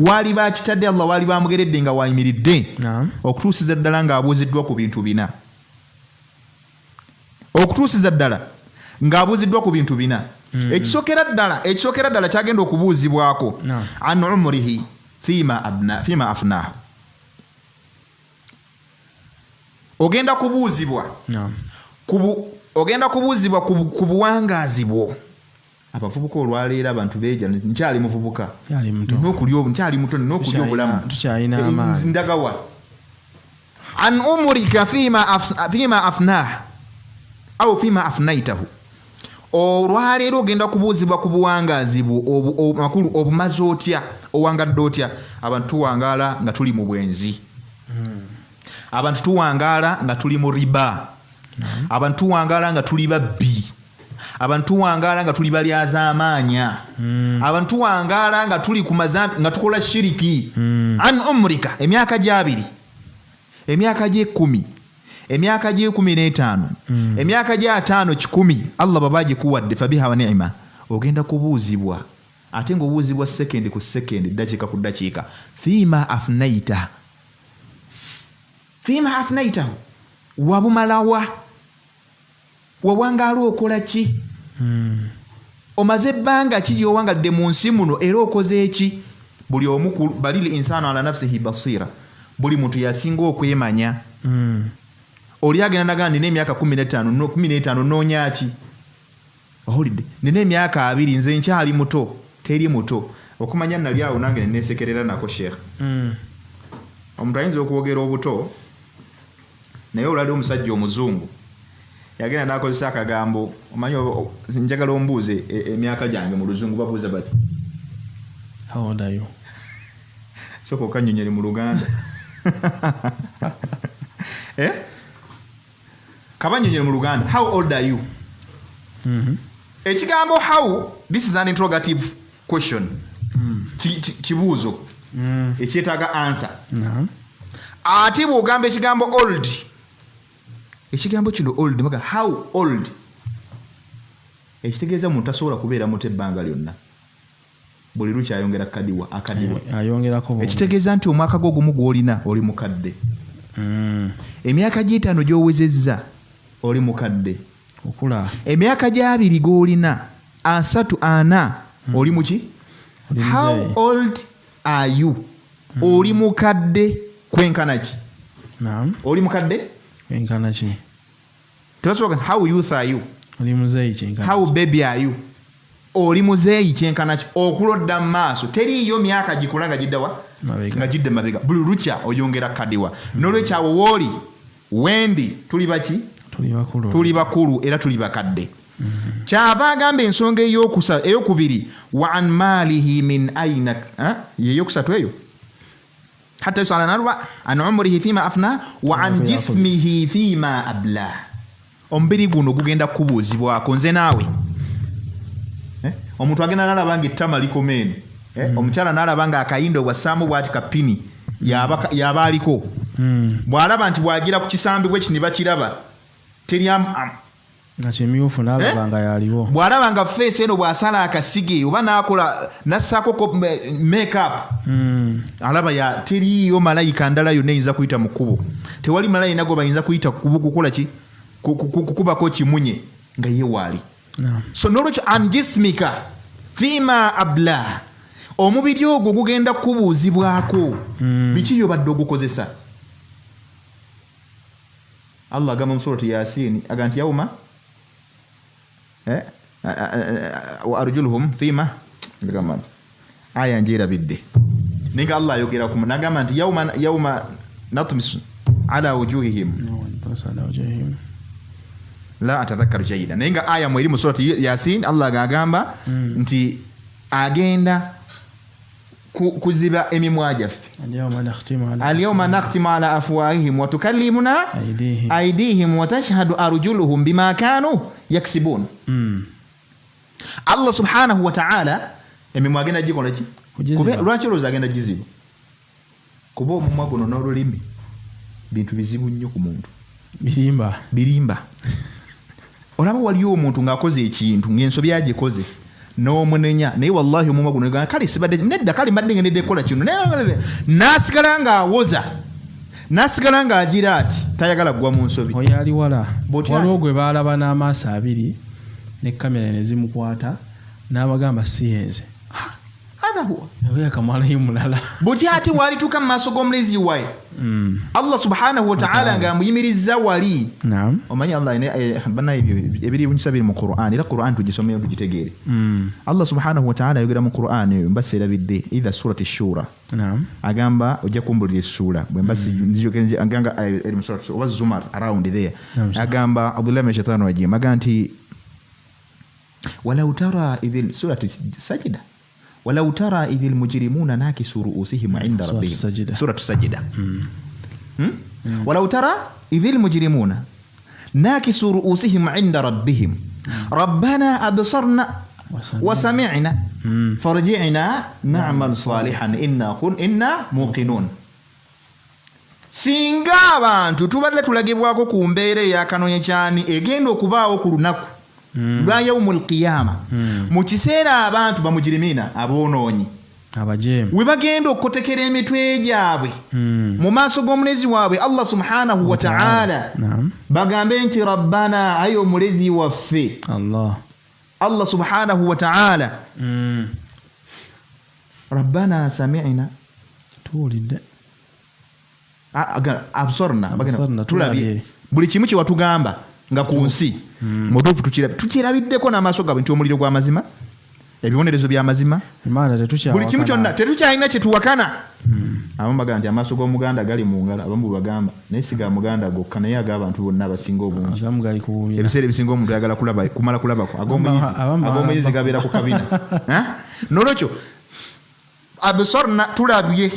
wali bakitadde Allah wali bamugeredde nga wayimiridde okutuusiza ddala ng'abuuziddwa ku bintu bina ekisookera ddala kyagenda okubuuzibwako an umrihi fima afnahu ogenda kubuuzibwa ku buwangaazi bwo abavubuka olwaleero abantu beeja nkyali muvubuka nkyali muto n'okulya obulamu ndagawa an umrika fima afnah au fima afnaitahu olwaleero ogenda kubuuzibwa ku buwangaazi bwo makulu obumaze otya owangadde otya abantu tuwangaala nga tuli mu bwenzi abantu tuwangaala nga tuli mu riba abantu tuwangaala nga tuli babbi abantu tuwangaala nga tuli balyazaamaanya abantu tuwangaala nga tuli ku mazambi nga tukola shiriki an umrika emyaka gy'abiri emyaka gy'ekkumi emyaka gy'e15 emyaka gy'ataano 10 Allah baba gikuwadde fabiha wa ni'ma ogenda kubuuzibwa ate ng'obuuzibwa sekendi ku sekendi dakiika ku dakiika fima afnaita wabumalawa wawangaala okola ki omaze ebbanga ki gyeowangadde mu nsi muno era okoze eki buli omu balil insanu ala nafsihi basira buli muntu yasinga okwemanya oli agenda nagana nina emyaka 15 noonya ki ohulidde nina emyaka 2 nze nkyali muto teri muto okumanya nali awo nange neneesekerera nako sheekh omuntu ayinza okuwogera obuto naye olwali omusajja omuzungu yagenda n'akozesa akagambo omanyi njagala ombuuze emyaka gyange mu luzungu babuuza bati how old are you soko kanyonyere mu Luganda kabanyonyere mu Luganda how old are you ekigambo how this is an interrogative question kibuuzo ekyetaaga answer ate bw'ogamba ekigambo old, ekigambo kino old maga how old ekitegeeza omuntu tasobola kubeera muto ebbanga lyonna, buli lukya ayongera akadiwa ayongerako, ekitegeeza nti omwaka gwo gumu gw'olina oli mukadde, emyaka gy'etaano gy'owezezza oli mukadde, okula emyaka gy'abiri gw'olina 3 4 oli muki, how old are you, oli mukadde kwenkana ki, oli mukadde kwenkana ki, tebasobola how youth are you, oli muzeeyi kyenkana, how baby are you, oli muzeeyi kyenkana ki, okulodda mu maaso teriiyo myaka gikula nga giddawa nga gidde mabega, buli lukya oyongera kadiwa. N'olwekyo awo wooli wendi tuli baki, tuli bakulu era tuli bakadde. Kyava agamba ensonga eyokubiri wa an maalihi min aina yeyokusatu eyo hatta yusala narwa an umrihi fima afna wa an jismihi fima abla, omubiri guno gugenda kubuuzibwako nze naawe. Omuntu agenda nalaba nga ettama likomeeno, omukyala nalaba nga akayindo bwassaamu bwati kapini yaba aliko, bw'alaba nti bwagira ku kisambi bwe kino bakiraba nga kimyufu n'alaba nga yaliwo, bw'alaba nga feesi eno bw'asala akasige oba n'akola nassaako make-up, alaba teriiyo malayika ndala yonna eyinza kuyita mu kkubo, tewali malayika nago bayinza kuyita kukola ki, kukubako kimunye nga ye waali. So n'olwekyo anjismika fima abla, omubiri ogwo gugenda kubuuzibwako biki by'obadde ogukozesa. Allah agamba mu surati Yasin aga nti yawma wa arjuluhum fima aya njerabidde ninga Allah ayogera ku nagamba nti yawma natmis ala wujuhihim la atadhakkaru jayida, ninga aya mu eri mu surati Yasin Allah agamba nti agenda kuziba emimwa gyaffe, alyawma nakhtimu ala afwahihim wa tukallimuna aydihim wa tashhadu arjuluhum bima kanu yaksibun. Allah subhanahu wa ta'ala emimwa agenda gikola ki, lwaki olowooza agenda giziba? Kuba omumwa guno n'olulimi bintu bizibu nnyo ku muntu, birimba. Olaba waliyo omuntu ng'akoze ekintu ng'ensobi agikoze n'omunenya, naye wallahi omumwa guno kale sibadde nedda, kale mbadde ngendedde kukola kino, n'asigala ng'awoza, n'asigala ng'agira ati tayagala kugwa mu nsobi. Oyo ali wala, waliwo gwe baalaba n'amaaso abiri ne kamera ne zimukwata n'abagamba siyenze, oyo akamwalayo mulala buti ate walituuka mu maaso g'omulezi waye Allah subhanahu wa ta'ala ng'amuyimirizza wali. Omanyi Allah bana ebiri bunyisa biri mu Qur'an, era Qur'an tugisomeye tugitegeere. Allah subhanahu wa ta'ala ayogera mu Qur'an mbasi erabidde idha surati shura, agamba ojja kumbulira essula bwe mbasi nzijokenze aganga eri mu surati wa zumar around there, agamba Abdullah min shaitani rajim agamba nti walau tara idhil surati sajida walau tara idhil mujrimuna nakisu ru'usihim 'inda rabbihim, suratu sajida. walau tara idhil mujrimuna nakisu ru'usihim 'inda rabbihim rabbana absarna wa sami'na farji'na na'mal salihan inna muqinun. Singa abantu tubadde tulagibwako ku mbeera ey'akanonye kyani egenda okubaawo ku lunaku lwa yawmul qiyama, mu kiseera abantu bamujirimiina aboonoonyi abajeemu we bagenda okutekera emitwe gyabwe mu maaso g'omulezi waabwe Allah subhanahu wa ta'ala, bagambe nti rabbana, ayo omulezi waffe Allah subhanahu wa ta'ala, rabbana sami'na, tuwulidde, absorna, tulabye buli kimu kye watugamba nga ku nsi mutuufu tukirabiddeko n'amaaso gaabwe nti omuliro gw'amazima, ebibonerezo by'amazima, buli kimu kyonna tetukyalina kye tuwakana. Abamu bagamba nti amaaso g'omuganda gali mu ngalo, abamu bagamba naye si ga muganda gokka, naye ag'abantu bonna abasinga obungi. Ebiseera ebisinga omuntu ayagala kumala kulabako, ag'omuyizi gabeera ku kabina. N'olwekyo absorna, tulabye,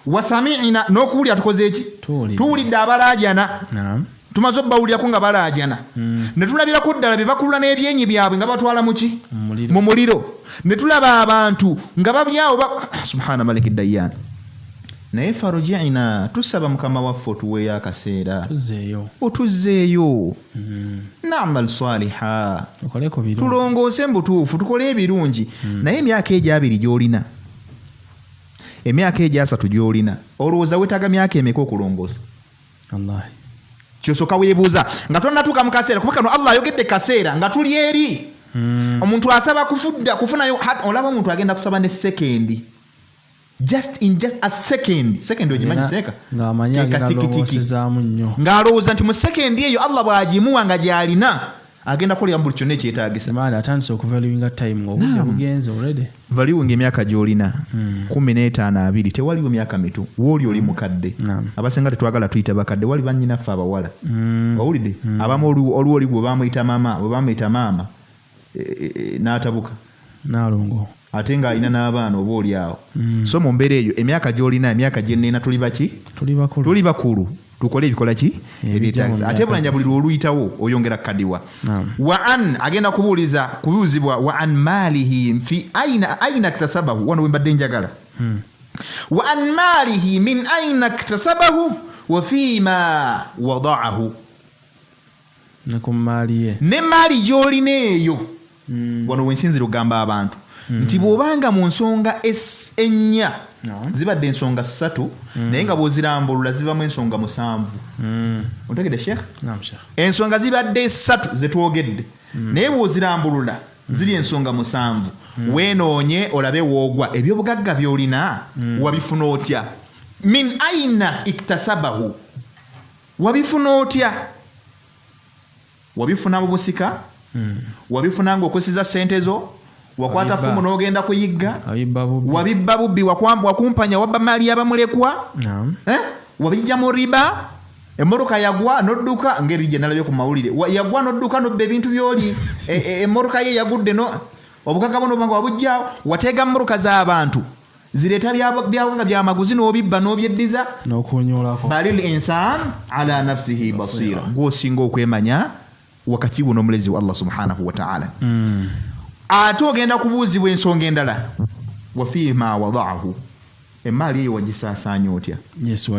wasami'na, n'okuwulira tukoze eki, tuwulidde abalaajana, tumaze obbawulirako nga balaajana, ne tulabirako ddala bye bakulula n'ebyenyi byabwe nga batwala muki, mu muliro, ne tulaba abantu nga babyawo subhana maliki dayyan. naye farji'na tusaba mukama waffe otuweeyo akaseera otuzzeeyo na'mal saliha tulongoose mbutuufu tukole ebirungi naye emyaka egyo 2 gy'olina emyaka egyo 3 gy'olina olowooza wetaaga myaka emeka okulongoosa wallahi kyosooka weebuuza nga tonnatuuka mu kaseera kuba kano Allah ayogedde kaseera nga tuli eri omuntu asaba kufunayo olaba omuntu agenda kusaba ne sekendi just a second ogimanyi seeka ng'amanya agenda nnyo ng'alowooza nti mu sekendi eyo Allah bw'agimuwa nga gy'alina agenda kukolera buli kyonna ekyetaagisa maana atandise okuvaluinga time ng'obudde bugenze already valuinga emyaka gy'olina 15-20 tewaliwo myaka mitu wooli oli mukadde abasinga tetwagala tuyita bakadde wali bannyinaffe abawala owulidde abamu oliwo oli bwe bamuyita maama n'atabuka n'alongo ate ng'alina n'abaana oba oli awo so mu mbeera eyo emyaka gy'olina emyaka gyenneena tuli bakulu tukole ebikola ki ebyetaagisa ate bulanja buli lwoluyitawo oyongera kadiwa wa an agenda kubuuzibwa wa an maalihi fi aina ktasabahu wano wembadde njagala wa an maalihi min aina ktasabahu wa fiima wadaahu ne maali gy'olina eyo wano wensinzira okugamba abantu nti bw'obanga mu nsonga ennya zibadde ensonga 3 naye nga bw'ozirambulula zivamu ensonga 7 ontegedde sheekh ensonga zibadde 3 zetwogedde naye bw'ozirambulula ziri ensonga 7 weenoonye olabe woogwa ebyobugagga by'olina wabifuna otya min aina iktasabahu wabifuna otya wabifuna mu busika wabifuna ng'okusiza ssente zo wakwata fumu n'ogenda kuyigga wabibba bubbi wakumpanya wabba maali y'abamulekwa wabijja mu riba emmoroka yagwa n'odduka ngeri gye nalabye ku mawulire yagwa n'odduka n'obba ebintu by'oli emmoroka ye yagudde obugagga buno banga wabujjaawo wateega mmoroka z'abantu zireeta byawanga byamaguzi n'obibba n'obyeddiza n'okunyolako balil insan ala nafsihi basira gw'osinga okwemanya wakati buno omulezi wa Allah subhanahu wa ta'ala ate ogenda kubuuzibwa ensonga endala wafiima wadaahu emaali eyo wagisaasaanya otya yesu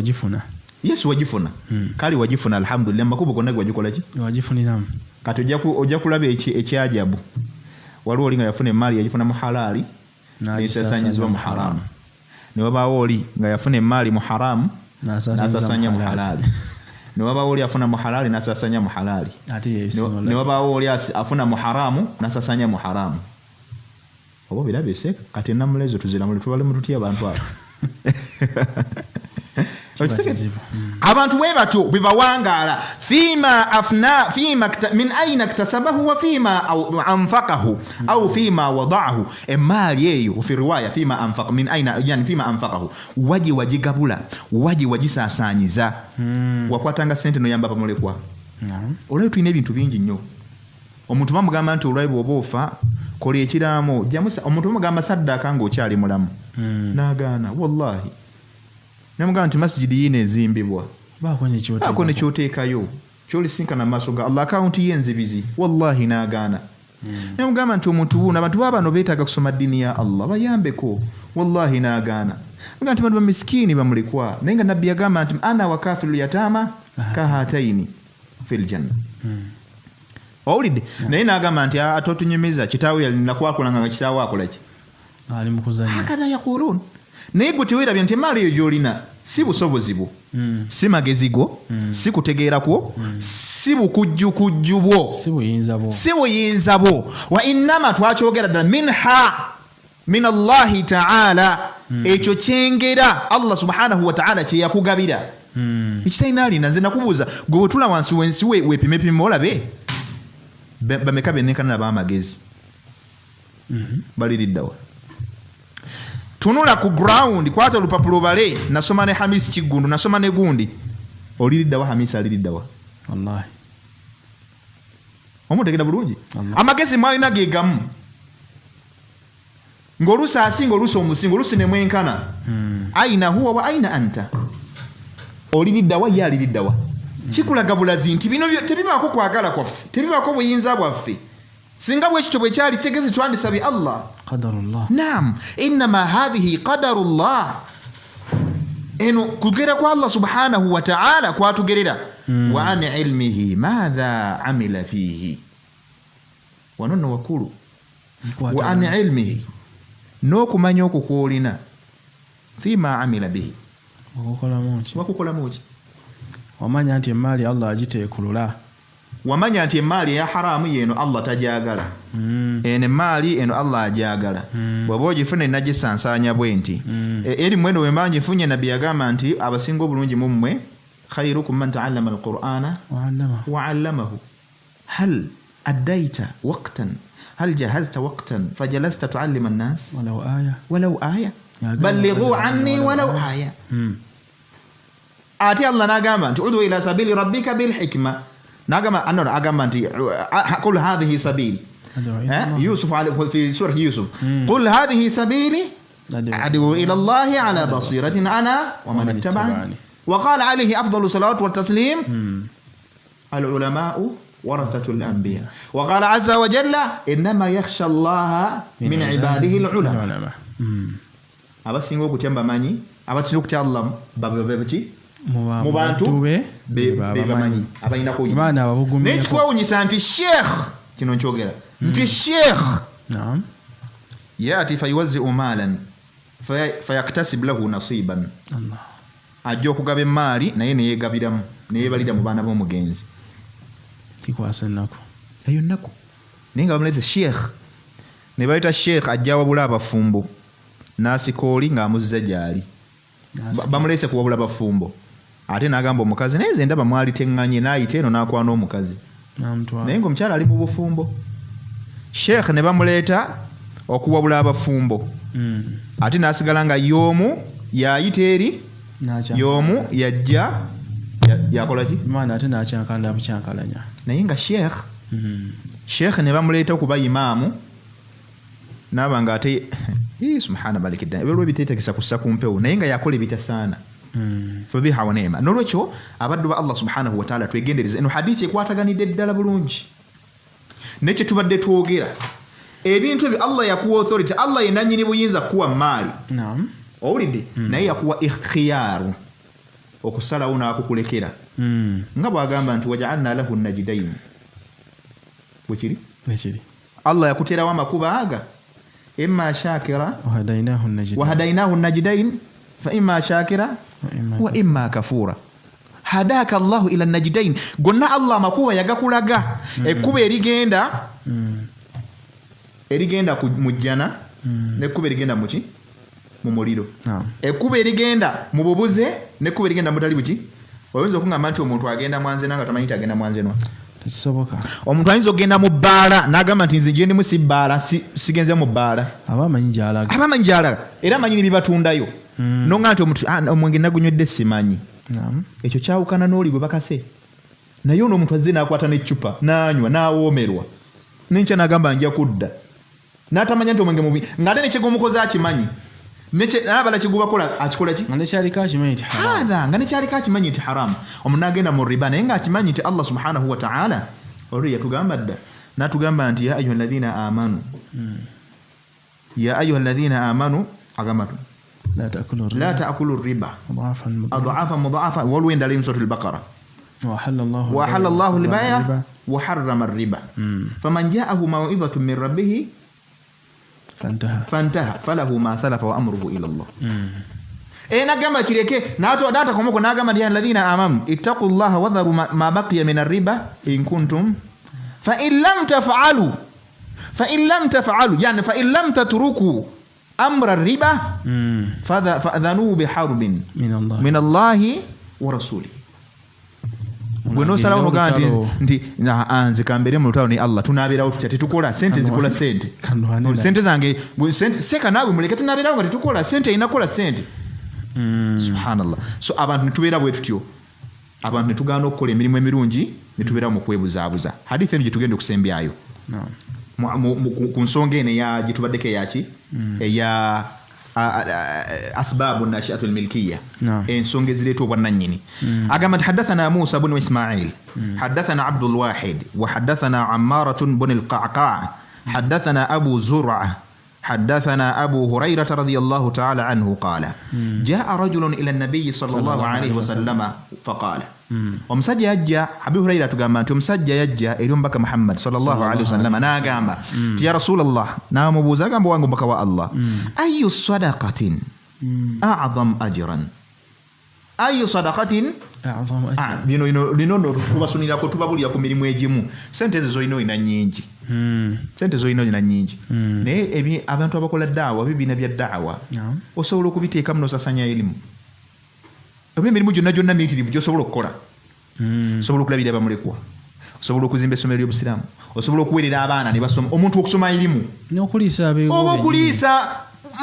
wagifuna kale wagifuna alhamdulillah makubo gonna wagikola ki wagifuniramu kati ojja kulaba ekyajabu waliwo oli nga yafuna emaali yagifuna mu halaali nesaasaanyizibwa mu haramu ne wabaawo oli nga yafuna emaali mu haramu n'asaasaanya mu halaali ne wabaawo oli afuna mu halaali n'asaasaanya mu halaali ne wabaawo oli afuna mu haramu n'asaasaanya mu haramu oba birabe seeka kati namulezo tuziramule tubalemu tutya abantu abo abantu bwe batyo bwe bawangaala fiima min aina ktasabahu wa fiima anfaqahu au fiima wadaahu emaali eyo fi riwaya fiima anfaqa min aina yani fiima anfaqahu waji wagigabula waji wagisaasaanyiza wakwatanga sente noyamba bamulekwa olwayo tulina ebintu bingi nnyo omuntu bamugamba nti olwayo bw'oba ofa kola ekiraamo omuntu bamugamba saddaaka ng'okyali mulamu n'agaana wallahi namugamba nti masijidi yino ezimbibwa baako nekyoteekayo kyolisinkana mu maaso ga Allah akawunti y'enzibizi wallahi n'agaana namugamba nti omuntu buno abantu baabano beetaaga kusoma ddiini ya Allah bayambeko wallahi n'agaana mugamba nti bantu bamiskiini bamulekwa naye nga nabbi yagamba nti ana wa kafiru yataama kahataini fil janna owulidde naye n'agamba nti atotunyumiza kitaawe yalina kwakolanga nga kitaawe akolaki ali mu kuzannya hakadha yaqulun naye gwe teweerabye nti emaali eyo gy'olina si busobozi bwo si magezi go si kutegeera kwo si bukujjukujju bwo si buyinza bwo wa innama twakyogera ddala min Allahi ta'ala ekyo kyengera Allah subhanahu wa ta'ala kye yakugabira ekitalina alina nze nakubuuza gwe wetula wansi wensi weepimepime olabe bameka bennenkana b'amagezi baliriddawa tunula ku ground kwata olupapula bale nasoma ne Hamisi Kigundu nasoma ne gundi oliriddawa Hamisi aliriddawa wallahi omutegera bulungi amagezi mwalina gegamu ng'oluusi asinga oluusi omusinga oluusi ne mwenkana aina huwa wa aina anta oliriddawa ye aliriddawa kikulaga bulazi nti bino tebibaako kwagala kwaffe tebibaako buyinza bwaffe singa bwekityo bwe kyali tegezi twandisabye Allah qadarullah naam innama hadhihi qadarullah eno kugera kwa Allah subhanahu wa ta'ala kwatugerera wa an ilmihi madha amila fihi wanono wakulu wa an ilmihi n'okumanya okwo kw'olina fima amila bihi wakukola muki wamanya nti emaali Allah agiteekulula wamanya nti emaali ya haramu yeno Allah tajagala ene maali eno Allah ajagala bw'oba ogifuna nagisansanya bwenti eri mweno wemanji funye nabi yagamba nti abasinga obulungi mu mmwe khairukum man ta'allama al-Qur'ana wa 'allamahu hal addaita waqtan هل جهزت وقتا فجلست تعلم الناس ولو آية بلغوا عني ولو آية آتي الله ناقام أنت ادعو إلى سبيل ربك بالحكمة ناقام أنه أقام أنت قل هذه سبيل يوسف في سورة يوسف قل هذه سبيلي أدعو إلى الله على بصيرة أنا ومن اتبعني وقال عليه أفضل الصلاة والتسليم العلماء ورثة الأنبياء وقال عز وجل إنما يخشى الله من عباده العلماء abasinga okutyamba manyi abasinga okutya Allah babebeki mu bantu bebamanyi abalinako n'ekikwawunyisa nti sheikh kino nkyogera nti sheikh yati fayuwazzi'u maalan fayaktasib lahu nasiban ajja okugaba emaali naye neyeegabiramu neyeebalira mu baana b'omugenzi kikwasa ennaku eyo nnaku naye nga bamuleze sheikh ne bayita sheikh ajja wabula abafumbo n'asikooli ng'amuzza gy'ali bamulese kuwabula abafumbo ate n'agamba omukazi naye nze ndaba mwali teŋŋanye n'ayita eno n'akwana omukazi naye ng'omukyala ali mu bufumbo sheikh ne bamuleeta okuwabula abafumbo ate n'asigala nga y'omu y'ayita eri y'omu yajja yakola ki maana ate n'akyankalira bukyankalanya naye nga sheikh ne bamuleeta okuba imaamu n'aba nga ate subhana malikidda ebyo biteetegesa kussa ku mpewo naye nga yakola ebitasaana fabiha wa neema n'olwekyo abaddu ba Allah subhanahu wa ta'ala twegendereze eno hadithi ekwataganidde ddala bulungi nekye tubadde twogera ebintu ebyo Allah yakuwa authority Allah yenanyini buyinza kuwa maali owulidde naye yakuwa ikhtiyaaru okusalawo n'akukulekera nga bw'agamba nti waja'alna lahu najidayn bwekiri Allah yakuteerawo amakuba aga imma shakira wa hadainahu najidayn fa imma shakira wa imma kafura hadaka Allahu ila najidayn gonna Allah amakuba yagakulaga ekkuba erigenda mu jjana n'ekkuba erigenda mu ki mu muliro ekkuba erigenda mu bubuze n'ekkuba erigenda mutali buki oyinza okungamba nti omuntu agenda mwanze nanga tamanyi nti agenda mwanze nwa tekisoboka omuntu ayinza okgenda mu bbaala n'agamba nti nze gyendimu si bbaala sigenze mu bbaala abamanyi gy'alaga era amanyi nebibatundayo nonga nti omuntu omwenge nagunywedde simanyi ekyo kyawukana n'oli bwe bakase naye ono omuntu azze n'akwata n'eccupa n'anywa n'awoomerwa nenkya n'agamba nja kudda n'atamanya nti omwenge mubi ng'ate nekyegomukozi akimanyi n'abala kigubakola akikola ki nga nekyaliko akimanyi nti haramu omuntu n'agenda mu riba naye ng'akimanyi nti Allah subhanahu wa ta'ala oluli yatugamba dda n'atugamba nti ya ayuha alladhina amanu agamba la ta'kulu riba adhafan mudha'afa waliwo endala mu suratul baqara وأحل الله البيع وحرم الربا فمن جاءه موعظة من ربه فانتهى فله ما سلف وأمره إلى الله نقام كيريكي داتا كوموكو نقام يا الذين آمنوا اتقوا الله وذروا ما بقي من الربا إن كنتم فإن لم تفعلوا يعني فإن لم تتركوا أمر الربا فأذنوا بحرب من الله ورسوله bweno salawo nogaa nti nze kambere mu lutalo ne Allah tunaabirawo tutya tetukola sente zikola sente zange seka naawe muleke tunaabirawo nga tetukola sente inakola sente subhanallah so abantu netubeera bwe tutyo abantu netugaana okukola emirimu emirungi netubeera mu kwebuzaabuza hadithi eno gyetugenda okusembyayo ku nsonga eno gyetubaddeko eyaki eya أسباب الناشئة الملكية ensonga ezireeta obwannannyini agamba حدثنا موسى بن إسماعيل حدثنا عبد الواحد وحدثنا عمارة بن القعقاع حدثنا أبو زرعة حدثنا أبو هريرة رضي الله تعالى عنه قال جاء رجل إلى النبي صلى الله عليه وسلم فقال ومسجى يجا أبو هريرة تقام مسجى يجا إليهم بك محمد صلى الله عليه وسلم ناقام يا رسول الله نام بوزا قام بوانق بك الله أي صدقة أعظم أجرا أي صدقة أعظم أجرا lino tubasunira ko tubabulira ku mirimu egimu sente zo ino ina nyingi sente zo ino ina nyingi naye ebi abantu abakola daawa bibina bya daawa osobola okubiteeka muno sasanya elimu emirimu gyonna miitirivu gy'osobola okukola osobola okulabira bamulekwa osobola okuzimba essomero ly'obusiraamu osobola okuweerera abaana ne basoma omuntu okusoma elimu oba okuliisa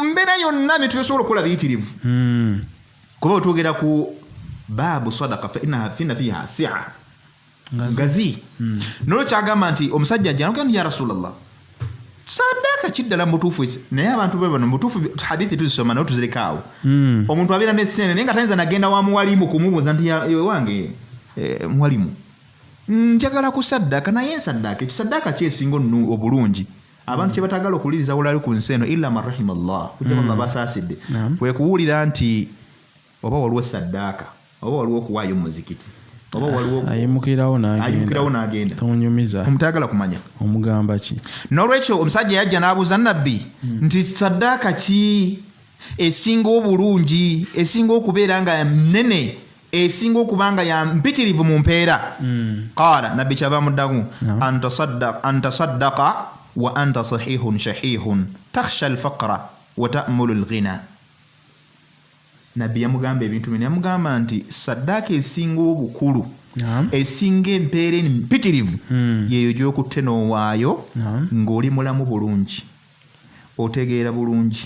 mbeera yonna bintu byosobola okukola biyitirivu kuba otwogera ku baabu sadaqa fa innaha fiha si'a ngazi nolo kyagamba nti omusajja ajja n'ogamba ya rasulallah sadaka kiddala mutuufu naye abantu be bano mutuufu hadithi tuzisoma naye tuzireka omuntu abeera n'essente naye nga tayinza nagenda wa muwalimu kumubuuza nti wange muwalimu njagala ku sadaka naye ensadaka ekisadaka kyesinga obulungi abantu kye batagala okuwuliriza wulali ku nsi eno illa man rahima Allah kujja Allah basaasidde kwe kuwulira nti oba waliwo saddaaka oba waliwo okuwaayo muzikiti oba waliwo ayimukirawo n'agenda omutayagala kumanya omugamba ki n'olwekyo omusajja yajja n'abuuza nabbi nti saddaaka ki esinga obulungi esinga okubeera nga nnene esinga okuba nga ya mpitirivu mu mpeera qaala nabbi kyava muddamu anta saddaqa wa anta sahihun shahihun takhsha alfaqra wa ta'mulu alghina nabbi yamugamba ebintu bino yamugamba nti saddaaka esinga obukulu esinga empeera mpitirivu yeeyo gy'okutte n'owaayo ng'oli mulamu bulungi otegeera bulungi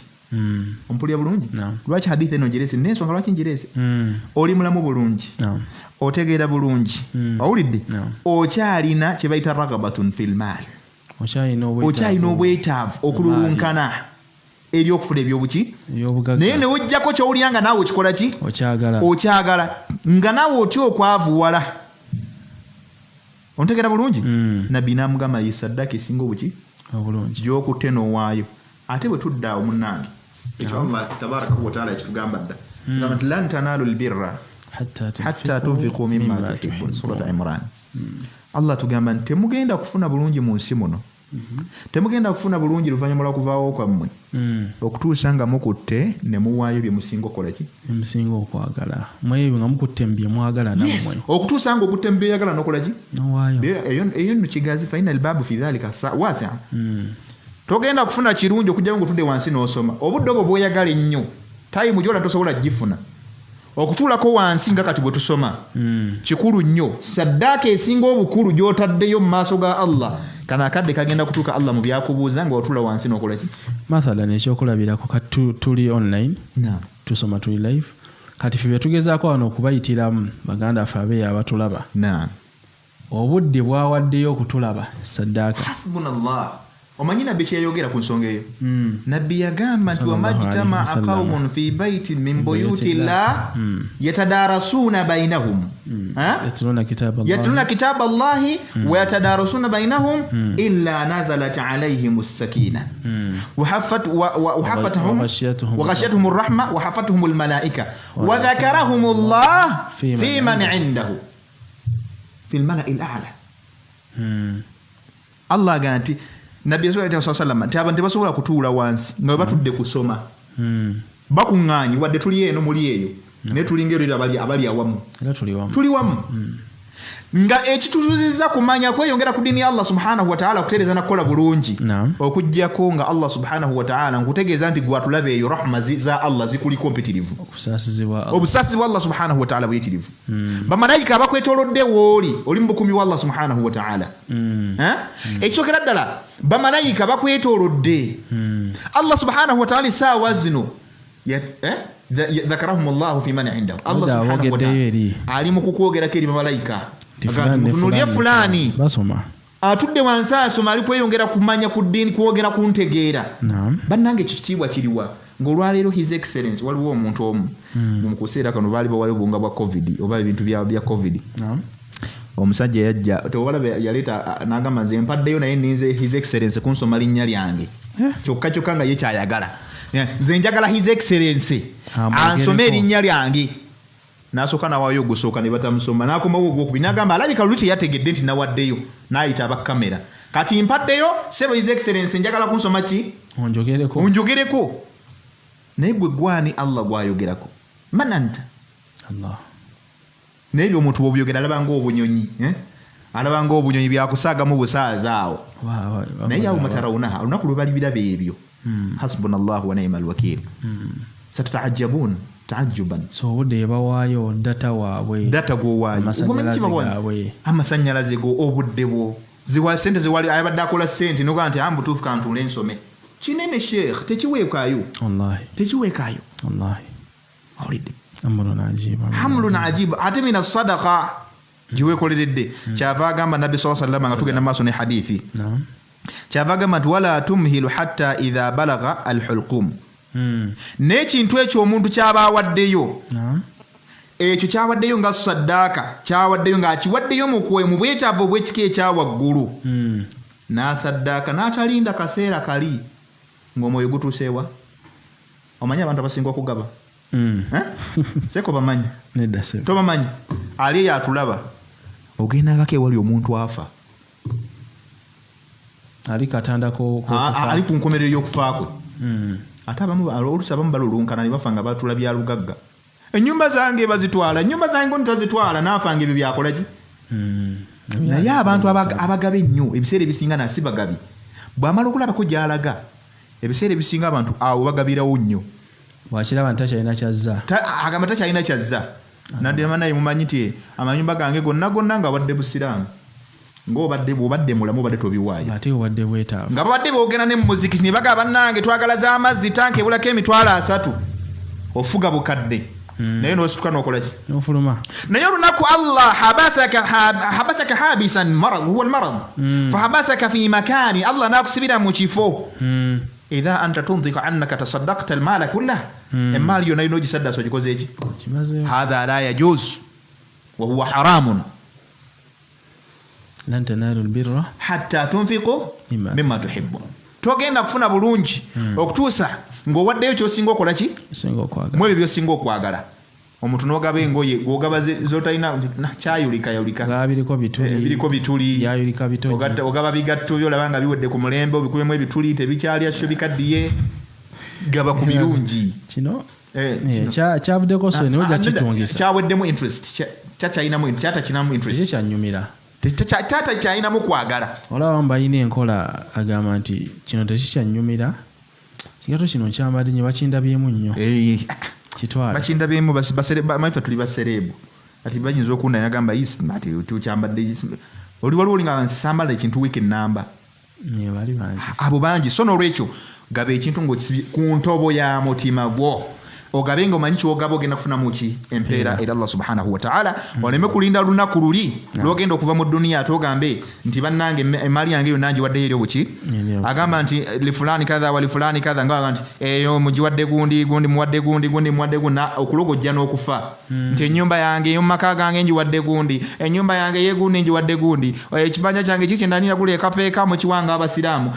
ompulira bulungi lwaki hadithi eno ngireese n'ensonga lwaki ngireese oli mulamu bulungi otegeera bulungi owulidde okyalina kye bayita ragabatun fil maal okyalina obwetaavu okululunkana eri okufuna ebyobuki naye ne wojjako ky'owulira nga naawe okikola ki okyagala nga naawe otya okwavuwala ontegeera bulungi nabbi n'amugamba ye saddaaka esinga obuki gy'okutte n'owaayo ate bwe tudda awo munnange ekyo Allah tabaraka wa taala ekitugamba dda gamba nti lan tanaalu albirra hatta tunfiqu mimma tuhibbun surata Imran Allah tugamba nti temugenda kufuna bulungi mu nsi muno temugenda kufuna bulungi luvannyuma lwa kuvaawo kwammwe okutuusa nga mukutte ne muwaayo bye musinga okukola ki musinga okwagala mwebyo nga mukutte mu bye mwagala nammwe okutuusa nga okutte mu byeyagala n'okola ki eyo nno kigazi fa inna albaabu fi dhalika waasi'a togenda kufuna kirungi okujjamu ng'otudde wansi n'osoma obudde obwo bw'oyagala ennyo tayimu gy'ola tosobola gifuna okutuulako wansi nga kati bwe tusoma kikulu nnyo saddaaka esinga obukulu gy'otaddeyo mu maaso ga Allah kana akadde kagenda kutuuka Allah mu byakubuuza nga otula wansi n'okola ki mathalan ekyokulabirako kati tuli online tusoma tuli live kati ffe betugezaako wano okubayitiramu baganda ffe abeeyo abatulaba obudde bwawaddeyo okutulaba saddaaka hasbunallah omanyi nabbi kyeyayogera ku nsonga eyo nabbi yagamba nti wamajtama qaumun fi baitin min buyuti llah yatadarasuuna bainahum yatluna kitaba allahi wa yatadarasuuna bainahum illa nazalat alayhim as-sakina wa ghashiyatuhum ar-rahma wa hafatuhum al-malaika wa dhakarahum allah fi man indahu fi al-mala'i al-a'la Allah ganti nabbi sallallahu alaihi wasallam nti abantu tebasobola kutuula wansi nga batudde kusoma bakuŋŋaanyi wadde tuli eno muli eyo naye tulingerera abali awamu tuli wamu nga ekitutuziza kumanya kweyongera ku ddiini ya Allah subhanahu wa ta'ala okutereeza nakukola bulungi okujjako nga Allah subhanahu wa ta'ala nkutegeeza nti gwe atulabe eyo rahma za Allah zikuliko mpitirivu obusaasizi bwa Allah subhanahu wa ta'ala buyitirivu bamalayika abakwetoolodde wooli oli mu bukumi bwa Allah subhanahu wa ta'ala ekisookera ddala bamalayika bakwetoolodde Allah subhanahu wa ta'ala essaawa zino dhakarahum Allahu fi man indahu Allah subhanahu wa ta'ala ali mu kukwogerako eri bamalayika tunulye fulani atudde wansi asoma ali kweyongera kumanya ku ddiini kwogera kuntegeera bannange ekitiibwa kiriwa ng'olwaleero his excellence waliwo omuntu omu mu kuseera kano baali bawali obunga bwa covid oba ebintu bya covid omusajja yajja tewalabe yaleeta n'agamba nze mpaddeyo naye ninze his excellence kunsoma linnya lyange kyokka nga ye kyayagala nze njagala his excellence ansome erinnya lyange n'asooka nawaayo ogusooka ne batamusoma n'akomawo ogwokubiri n'agamba alabika luli teyategedde nti nawaddeyo n'ayita abakamera kati mpaddeyo sebo his excellence njagala kunsoma ki onjogereko naye gwe gwani Allah gwayogerako mananta Allah naye omuntu bw'obyogera alabanga obunyonyi alabanga obunyonyi byakusaagamu busaaza awo naye awo matarawunaha olunaku lwe bali biraba ebyo hasbunallahu wa ni'mal wakiil satataajabun taajuban so obudde yebawaayo data waabwe data gwowaayo amasanyalaze go obudde bwo ziwa sente ziwali ayabadde akola sente nogaa nti ambutuufu kantuule ensome kinene sheekh tekiweekaayo tekiweekaayo awulidde hamlun ajiba ate mina sadaqa giweekoleredde kyava agamba nabbi sallallahu alayhi wa sallam nga tugenda maaso ne hadithi kyava agamba nti wala tumhilu hatta idha balagha alhulqum n'ekintu ekyo omuntu kyaba awaddeyo ekyo kyawaddeyo nga saddaaka kyawaddeyo ng'akiwaddeyo mu bwetaavu obw'ekika ekyawaggulu n'asaddaaka n'atalinda kaseera kali ng'omwoyo gutuuseewa omanyi abantu abasinga okugaba seko bamanyi tobamanyi ali yatulaba ogenda ngako ewali omuntu afa ali katandako ali ku nkomerero y'okufa kwe ate abamu balulunkana ne bafa nga batula bya lugagga ennyumba zange bazitwala ennyumba zange ntazitwala n'afanga ebyo byakola ki naye abantu abagaba ennyo ebiseera ebisinga nasi bagabi bw'amala okulabako gy'alaga ebiseera ebisinga abantu awo bagabirawo nnyo wakiraba nti takyalina kyazza agamba takyalina kyazza naddema naye mumanyi nti amanyumba gange gonna nga wadde busiraamu ng'obadde mulamu obadde tobiwaayo ate obadde bwetaavu nga babadde boogera ne muziki ne bagaba bannange twagala z'amazzi tanka ebulako emitwalo 3 ofuga bukadde naye n'osituka n'okola ki n'ofuluma naye olunaku Allah habasaka habisan marad huwa almarad fahabasaka fi makani Allah n'akusibira mu kifo idha anta tunzika annaka tasaddaqta almala kullah emali yona ino gisadda so gikoze eki hadha la yajuz wa huwa haramun lan tanalu albirra hatta tunfiqu mimma tuhibbu togenda kufuna bulungi okutuusa ng'owaddeyo ky'osinga okola ki mu ebyo by'osinga okwagala omuntu n'ogaba engoye gw'ogaba z'otalina kyayulika biriko bituli ogaba bigatto by'olaba nga biwedde ku mulembe obikubemu ebituli tebikyalya sho bikaddiye gaba ku birungi kino kyavuddeko so ne ojja kitungisa kyaweddemu interest kyatakinamu interest kyanyumira tata kyayinamu kwagala olaba mbayina enkola agamba nti kino tekikyanyumira kigato kino kyambadde nye bakindabyemu nnyo kitwala bakindabyemu maife tuli basereebu ati bayinza okunda yagamba ati tukyambadde oli waliwo olinga nsambala ekintu wiiki ennamba bali bangi abo bangi so n'olwekyo gaba ekintu ng'okisibye ku ntobo ya mutima gwo ogabe ng'omanyi ky'ogaba ogenda kufuna muki empeera era Allah subhanahu wa ta'ala oleme kulinda lunaku luli lw'ogenda okuva mu duniya ate ogambe nti bannange emali yange yonna ngiwaddeyo eri obuki agamba nti lifulani kadha wa lifulani kadha ngaaga nti eyo mugiwadde gundi muwadde gundi okulogojja n'okufa nti ennyumba yange ey'omumaka gange ngiwadde gundi ennyumba yange y'egundi ngiwadde gundi ekibanja kyange kiki ndanira gula ekapeeka mu kiwanga abasiraamu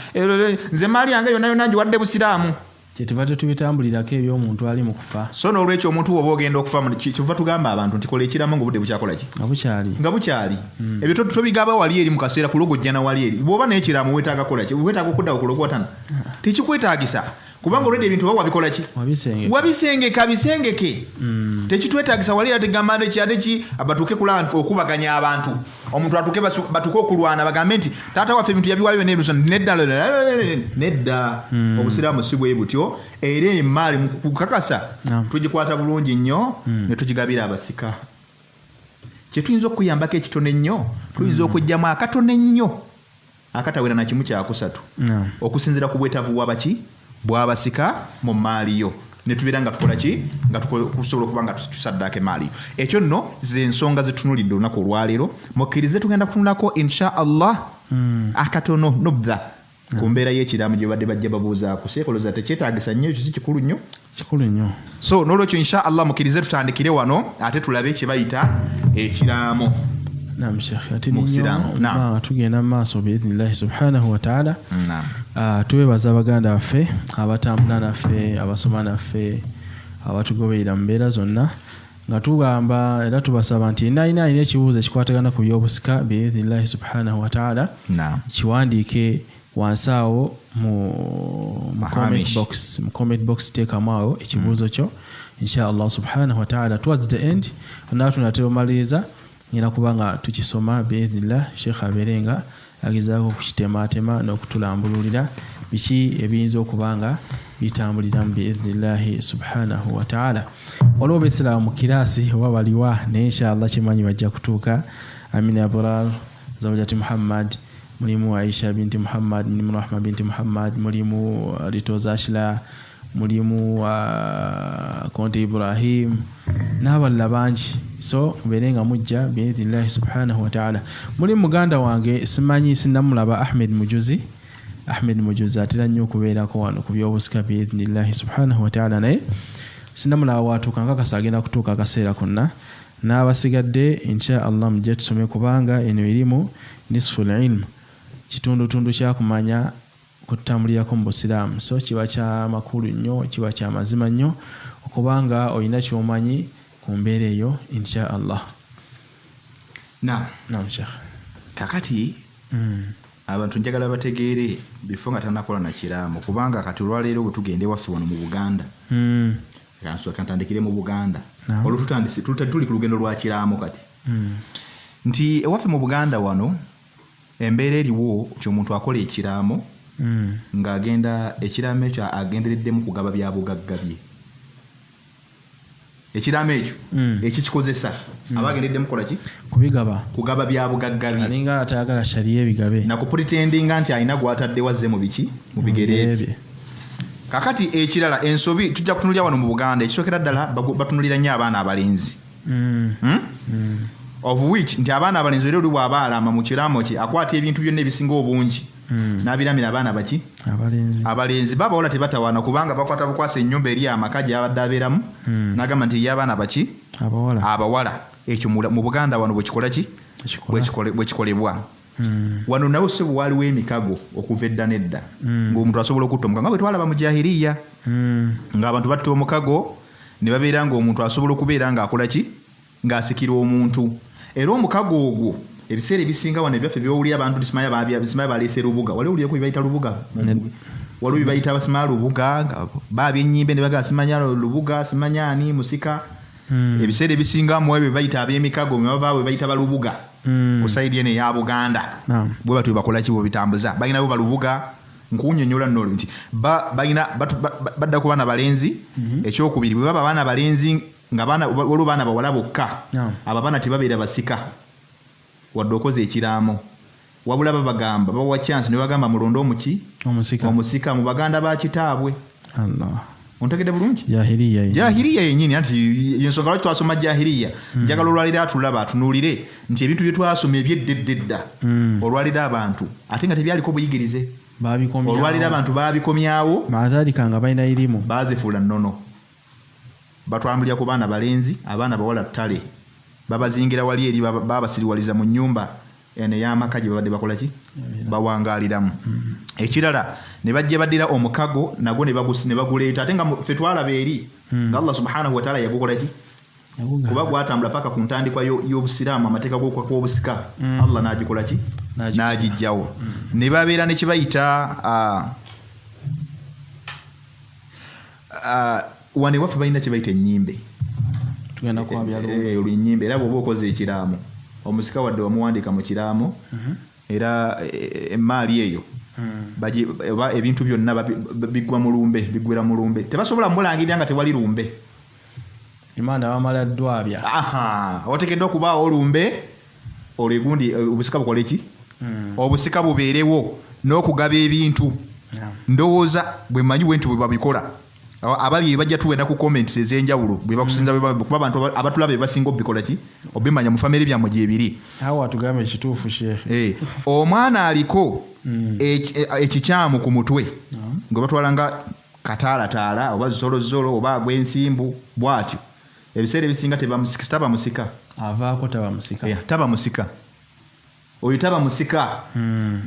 nze emali yange yonna ngiwadde busiraamu kyetubadde tubitambulirako eby'omuntu ali mu kufa so n'olwekyo omuntu woba ogenda okufa kyova tugamba abantu nti kola ekiramu ng'obudde bukyakola ki nga bukyali ebyo tobigaba wali eri mu kaseera kulogojjana wali eri bw'oba n'ekiramu weetaaga kola ki weetaaga okuddawo kulogotana tekikwetaagisa kubanga olwedde ebintu oba wabikola ki wabisengeka bisengeke tekitwetaagisa wali era tegamba nekyade ki batuuke okubaganya abantu omuntu atuuke batuuke okulwana bagambe nti taata waffe ebintu yabiwaayo n'ebiso nedda obusiraamu si bwe butyo era emaali mu kukakasa tugikwata bulungi nnyo ne tugigabira abasika kye tuyinza okuyambako ekitono ennyo tuyinza okugyamu akatono ennyo akatawera na kimu kyakusatu okusinziira ku bwetaavu bwabaki bwabasika mu maaliyo ne tubeera nga tukola ki nga tusobola okuba nga tusaddaako emaaliyo ekyo nno z'ensonga zetunulidde olunaku olwaleero mukkirize tugenda kutunulako insha allah akatono nubdha ku mbeera y'ekiramu gye badde bajja babuuzaako seekoloza tekyetaagisa nnyo ekyo si kikulu nnyo so n'olwekyo insha allah mukkirize tutandikire wano ate tulabe kye bayita ekiraamo Naam Sheikh, atini tugenda maaso biidhnillahi subhanahu wa ta'ala. Tuwebaza abaganda baffe abatambula naffe, abasoma naffe, abatugoberera mu mbeera zonna, nga tugamba era tubasaba nti alina ekibuuzo ekikwatagana ku by'obusika biidhnillahi subhanahu wa ta'ala, kiwandiike wansi awo mu comment box teekamu awo ekibuuzo kyo, insha Allah subhanahu wa ta'ala towards the end tunatera omaliriza ngina kubanga tukisoma biidhnillah. Sheikh abeerenga agezaako okukitematema n'okutulambululira biki ebiyinza okubanga bitambulira biidhnillahi subhanahu wa ta'ala. Waliwo beesira mu kiraasi oba baliwa naye insha Allah kimanyi bajja kutuuka. Amina Abrar zawjati Muhammad, mulimu Aisha binti Muhammad, mulimu Rahma binti Muhammad, mulimu Ritoza Ashla, mulimu Konti Ibrahim n'abalala bangi. So mubeerenga mujja biidhnillahi subhanahu wa ta'ala. Mulimu muganda wange simanyi sinamulaba Ahmed Mujuzi atera nnyo okubeerako wano ku by'obusika biidhnillahi subhanahu wa ta'ala, naye sinamulaba watuuka nkakasa agenda kutuuka akaseera konna. N'abasigadde insha Allah mujje tusome kubanga eno erimu nisful ilm, kitundutundu kyakumanya kutambulirako mu busiraamu. So kiba kya makulu nnyo, kiba kya mazima nnyo okubanga olina kyomanyi ku mbeera eyo insha Allah. Naam Sheikh. Kakati abantu njagala bategeere bifo nga tanakola na kiraamu, kubanga kati olwaleero bwe tugende waffe wano mu Buganda, kantandikire mu Buganda olwo tuli ku lugendo lwa kiraamu kati nti ewaffe mu Buganda wano embeera eriwo ky'omuntu akola ekiraamu ng'agenda ekiraamu ekyo agendereddemu kugaba bya bugagga bye. Ekiraamu ekyo ekikikozesa aba agendereddemu kukola ki? Kugaba bya bugagga bye. Alinga atayagala shariya ebigabe na kupretendinga nti alina gw'atadde wazze mu biki mu bigere bye. Kakati ekirala ensobi tujja kutunulira wano mu Buganda, ekisookera ddala batunulira nnyo abaana abalenzi. Of which nti abaana abalenzi era oli bw'aba alama mu kiraamu kye akwata ebintu byonna ebisinga obungi n'abiramira abaana baki? Abalenzi. Babawola tebatawaana kubanga bakwata bukwasa ennyumba eri amaka gy'abadde abeeramu n'agamba nti y'abaana baki? Abawala. Ekyo mu Buganda wano bwe kikola ki? Bwe kikolebwa. Wano nawo se waliwo emikago okuva edda n'edda ng'omuntu asobola okutta omukago nga bwe twalaba mu jahiliya ng'abantu batta omukago ne babeera ng'omuntu asobola okubeera ng'akola ki? Ng'asikira omuntu. Era omukago ogwo ebiseera ebisinga wano ebyaffe byowulira abantu bisimaya baleese lubuga. Waliwo uliyeko bye bayita lubuga. Waliwo bye bayita basimala lubuga, baabye ennyimbe ne bagala simanya lubuga, simanya ani musika. Ebiseera ebisinga mu ebyo bayita ab'emikago me bavaawo bayita balubuga ku sayidi eno eya Buganda. Bwe batyo bakola ki bwe bitambuza balina bo balubuga. Nkunyonnyola nno nti badda ku baana balenzi. Ekyokubiri bwe baba abaana balenzi nga waliwo baana bawala bokka, abo abaana tebabeera basika wadde okoze ekiraamu, wabula babagamba bawa chance ne bagamba mulonde omusika mu baganda ba kitaabwe. Ontegedde bulungi? Jahiliya yennyini, anti ensonga lwaki twasoma jahiliya njagala olwalira atulaba atunuulire nti ebintu bye twasoma ebyeddedda olwalira abantu ate nga tebyaliko buyigirize. Olwalira abantu baabikomyawo maazaalika nga balina irimu baazifuula nnono. Batwambulira ku baana balenzi, abaana bawala ttale babazingira wali eri babasiriwaliza mu nnyumba eno ey'amaka gye babadde bakola ki? Bawangaaliramu. Ekirala ne bajja baddira omukago nagwo ne baguleeta ate nga ffe twalaba eri nga Allah subhanahu wa ta'ala yagukola ki? Kuba gwatambula paka ku ntandikwa y'obusiraamu, amateeka g'obusika Allah n'agikola ki? N'agijjawo. Ne babeera ne kibayita wane waffe balina kye bayita ennyimbe. Olw'ennyimbe era bw'oba okoze ekiraamu omusika wadde wamuwandiika mu kiraamu era emaali eyo oba ebintu byonna biggwa mu lumbe, biggwera mu lumbe. Tebasobola mulangirira nga tewali lumbe. Imanda bamala ddwabya. Oteekeddwa okubaawo olumbe olwo gundi obusika bukole ki? Obusika bubeerewo n'okugaba ebintu. Ndowooza bwe mmanyi bwe nti bwe babikola abali bajja tuwenda ku comments ez'enjawulo bwe bakusinza kuba abantu abatulaba be basinga obikola ki? Obimanya mu family byammwe gyebiri. Awo atugambe ekituufu shehe. Omwana aliko ekikyamu ku mutwe nga batwala nga kataalataala oba zolozolo oba agw'ensimbu bw'atyo. Ebiseera ebisinga taba musika. Avaako taba musika. Taba musika. oyo taba musika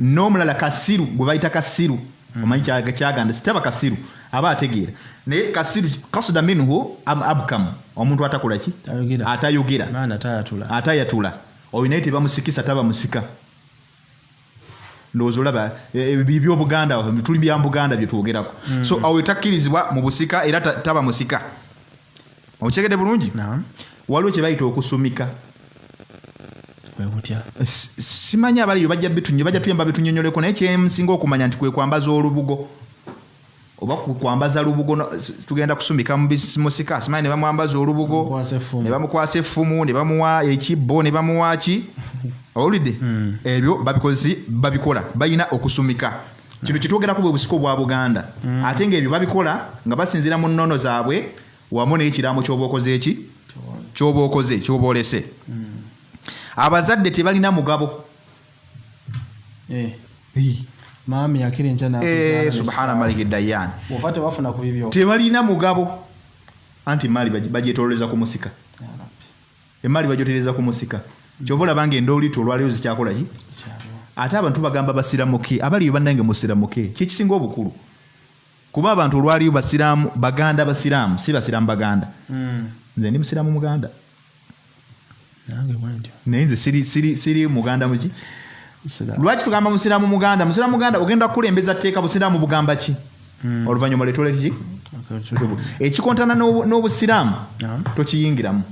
n'omulala kasiru gwe bayita kasiru omanyi kyaganda sitaba kasiru aba ategeera naye kasiru kasuda minhu abkam omuntu atakola ki atayogera atayatula oyo naye tebamusikisa taba musika ndowooza olaba by'obuganda tuli bya Buganda bye twogerako so oyo takkirizibwa mu busika era taba musika okyegedde bulungi waliwo kye bayita okusumika simanyi abaliyo bajja tuyamba bitunyonyoleko naye kyemusinga okumanya nti kwe kwambaza olubugo oba kwambaza lubugo tugenda kusumika mu musika simanyi ne bamwambaza olubugo ne bamukwasa effumu ne bamuwa ekibbo ne bamuwa ki owulidde ebyo babikola balina okusumika kino kitwogerako bwe busiko bwa Buganda ate ng'ebyo babikola nga basinziira mu nnono zaabwe wamu n'ekiraamo ky'oba okoze ky'oba olese abazadde tebalina mugabo maami yakire njana subhana maliki dayan ofate bafuna ku bibyo tebalina mugabo anti mali bajetoleza ku musika emali bajoteleza ku musika kyobola bange ndoli to lwaliyo zikyakola ki ate abantu bagamba basiramuke abaliyo bandange musiramuke kikisinga obukulu kuba abantu lwaliyo basiramu baganda basiramu si basiramu baganda nze ndi musiramu muganda nenze siri muganda muki lwaki tugamba musiramu muganda ogenda kulembeza teeka busiramu bugamba ki oluvannyuma letole ki ekikontana n'obusiramu tokiyingiramu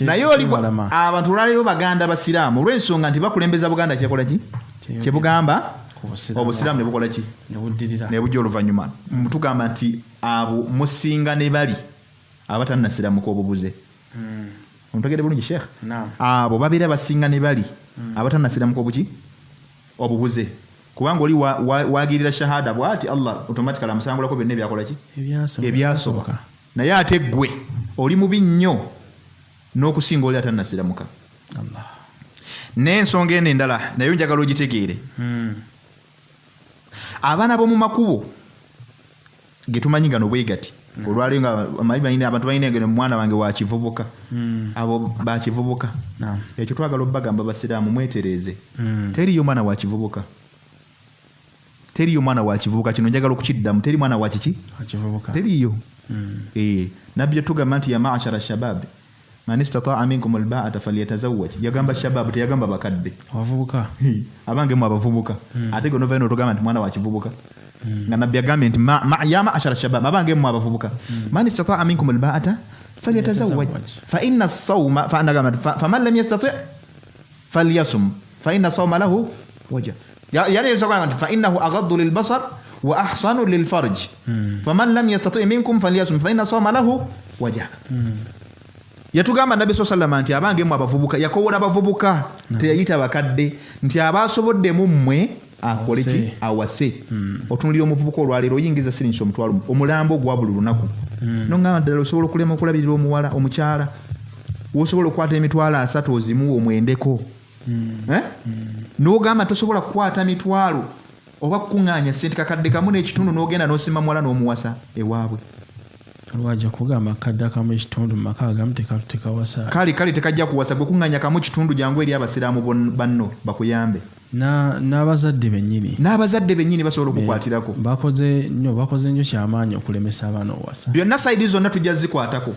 naye oliwo abantu olwaleero baganda basiraamu olw'ensonga nti bakulembeza Buganda kyekola ki kyebugamba obusiraamu ne bukola ki ne bujja oluvannyuma tugamba nti abo musinga ne bali abatannasiramuka obubuze ontegedde bulungi sheekh abo babeera basinga ne bali abatannasiramuka obubuze kubanga oli wagirira shahada bwati Allah automatically amusangulako byonna ebyakola ki ebyasoboka naye ate ggwe oli mubi nnyo n'okusinga oli atannasiramuka n'ensonga eno endala naye njagala ogitegeere abaana b'omu makubo ge tumanyi gano bwe gati olwali nga abantu balina engeno mwana wange wa kivubuka abo ba kivubuka ekyo twagala obbagamba basiraamu mwetereeze teriyo mwana wa kivubuka kino njagala okukiddamu teri mwana wa kiki teriyo nabbi tugamba nti ya ma'ashara shabab man istata'a minkum alba'ata falyatazawwaj yagamba shabab teyagamba bakadde abavubuka abange mu abavubuka ate gono veno tugamba nti mwana wa kivubuka nga nabbi agambe nti ya ma'ashara shabab abange mu abavubuka man istata'a minkum alba'ata falyatazawwaj fa inna as-sawma faman lam yastati' falyasum fa inna as-sawma lahu wajh yani yasaqan fa innahu aghaddu lilbasar wa ahsanu lilfarj faman lam yastati' minkum falyasum fa inna as-sawma lahu wajh yatugamba nabbi sallallahu alayhi nti abange mu abavubuka yakowola abavubuka teyayita bakadde nti abasobodde mu mmwe akole ki awase otunulira omuvubuka olwaliro oyingiza siringi omutwalo omulambo gwa buli lunaku nongamba ddala osobola okulema okulabirira omuwala omukyala wosobola okukwata emitwalo 3 ozimu omwendeko n'ogamba tosobola kukwata mitwalo oba kukuŋŋaanya ssente kakadde kamu n'ekitundu n'ogenda n'osima muwala n'omuwasa ewaabwe lwajja kugamba kadda kamu ekitundu maka agamu tekawasa kale tekajja kuwasa gwe kuŋŋaanya kamu kitundu jangu eri abasiraamu banno bakuyambe n'abazadde bennyini basobola okukwatirako bakoze nnyo kyamaanyi okulemesa abaana owasa byonna sayidi zonna tujja zikwatako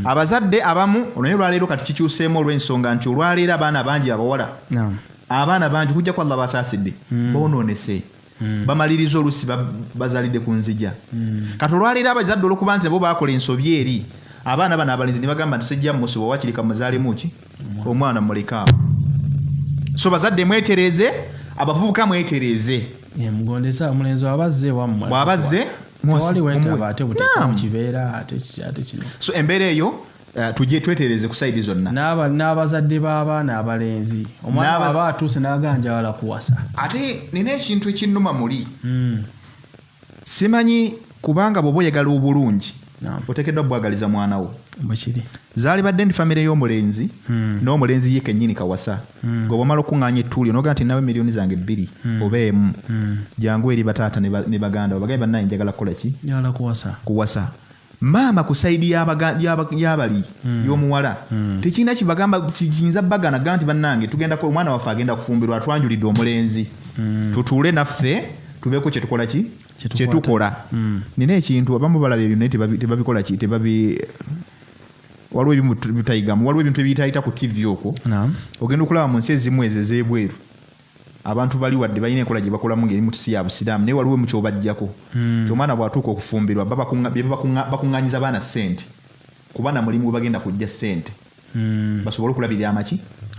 abazadde abamu naye olwaleero kati kikyuseemu olw'ensonga nti olwaleero abaana bangi abawala abaana bangi kujja ku Allah basaasidde boonoonese bamaliriza olusi bazalidde ku nzija kati olwaleero abazadde olwokuba nti nabo bakola ensobi eri abaana bano abalinzi ne bagamba nti sejja musiba wakirika muzaalemu ki omwana mulekaawo so bazadde mwetereeze abavubuka mwetereeze mugondesa omulenzi wabazze wammwe bwabazze wali wetaba ate buteeka mu kibeera ate kino so embeera eyo tujje twetereeze ku sayidi zonna n'abazadde b'abaana abalenzi omwana aba atuuse n'aganjawala kuwasa ate nina ekintu ekinnuma muli simanyi kubanga bw'oba oyagala obulungi oteekeddwa bwagaliza mwana wo bwekiri zaali badde ndi famire y'omulenzi n'omulenzi ye kennyini kawasa gwe bw'omala okuŋŋaanya ettuuli n'ogaa nti nawe miliyoni zange 2 oba emu jangu eri bataata ne baganda bagambe bannaye njagala kukola ki njagala kuwasa maama ku saidi y'abali y'omuwala tekirina kibagamba kiyinza bagana nti bannange tugenda ko omwana waffe agenda kufumbirwa atwanjulidde omulenzi tutuule naffe tubeeko kyetukola kyetukola nina ekintu abamu balaba ebyo naye tebabikola waliwo ebimu bitayigamu waliwo ebintu ebiyitayita ku TV okwo ogenda okulaba mu nsi ezimu ezo ez'ebweru abantu bali wadde balina enkola gye bakolamu ng'erimu si ya busiraamu naye waliwo mu kyobajjako kyomwana bw'atuuka okufumbirwa bakuŋŋaanyiza baana ssente ku baana mulimu we bagenda kujja ssente basobole okulabirira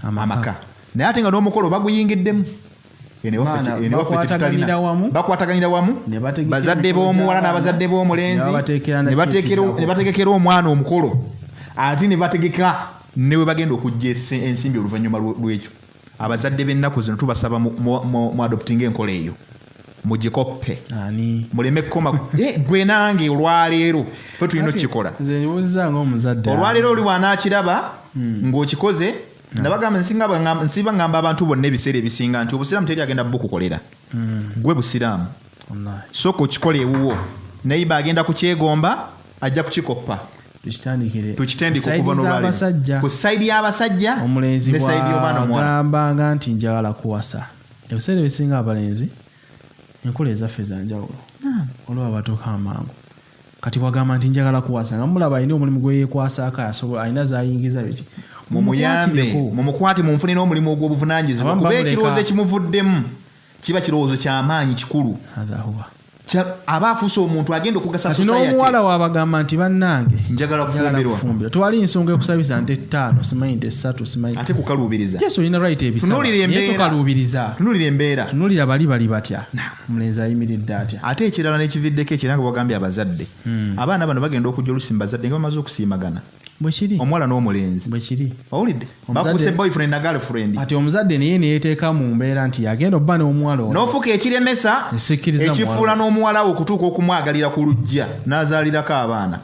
amaka naye ate nga n'omukolo baguyingiddemu bakwataganira wamu bazadde b'omuwala n'abazadde b'omulenzi ne bategekera omwana omukolo ate ne bategeka ne we bagenda okujja ensimbi oluvannyuma lw'ekyo abazadde b'ennaku zino tubasaba mu adopting enkola eyo mugikoppe muleme kukoma gwe nange olwaleero fe tulina okukikola olwaleero oli bw'anaakiraba ng'okikoze ndabagamba nsiba ngamba abantu bonna ebiseera ebisinga nti obusiraamu teri agenda bukukolera gwe busiraamu sooka okikola ewuwo nayiba agenda kukyegomba ajja kukikoppa tukitendike okuva n'olwaleero ku sayidi y'abasajja omulenzi bw'agambanga nti njagala kuwasa ebiseera ebisinga abalenzi enkola ezaffe za njawulo olwo abatuuka amangu kati bw'agamba nti njagala kuwasa nga mulaba alina omulimu gwe yeekwasaako asobola alina z'ayingiza biki mumuyambe mumukwate mumufunire omulimu ogw'obuvunaanyizibwa kuba ekirowoozo ekimuvuddemu kiba kirowoozo ky'amaanyi kikulu aba afuuse omuntu agenda okugasa society n'omuwala waabagamba nti bannange njagala kufumbirwa twali nsonga ekusabisa nte 5 simanyi nte 3 simanyi ate kukaluubiriza yesu olina right ebisatukaluubiriza tunulira embeera tunulira bali batya omulenzi ayimiridde atya ate ekirala n'ekividdeko ekiranga bagambye abazadde abaana bano bagenda okujja olusi mu bazadde nga bamaze okusiimagana bwekiri omuwala n'omulenzi bwekiri owulidde bafuuse boyfriend na girlfriend ati omuzadde naye neyeteeka mu mbeera nti yagenda obba n'omuwala ono n'ofuuka ekiremesa ekifuula n'omuwala we okutuuka okumwagalira ku lujja n'azaalirako abaana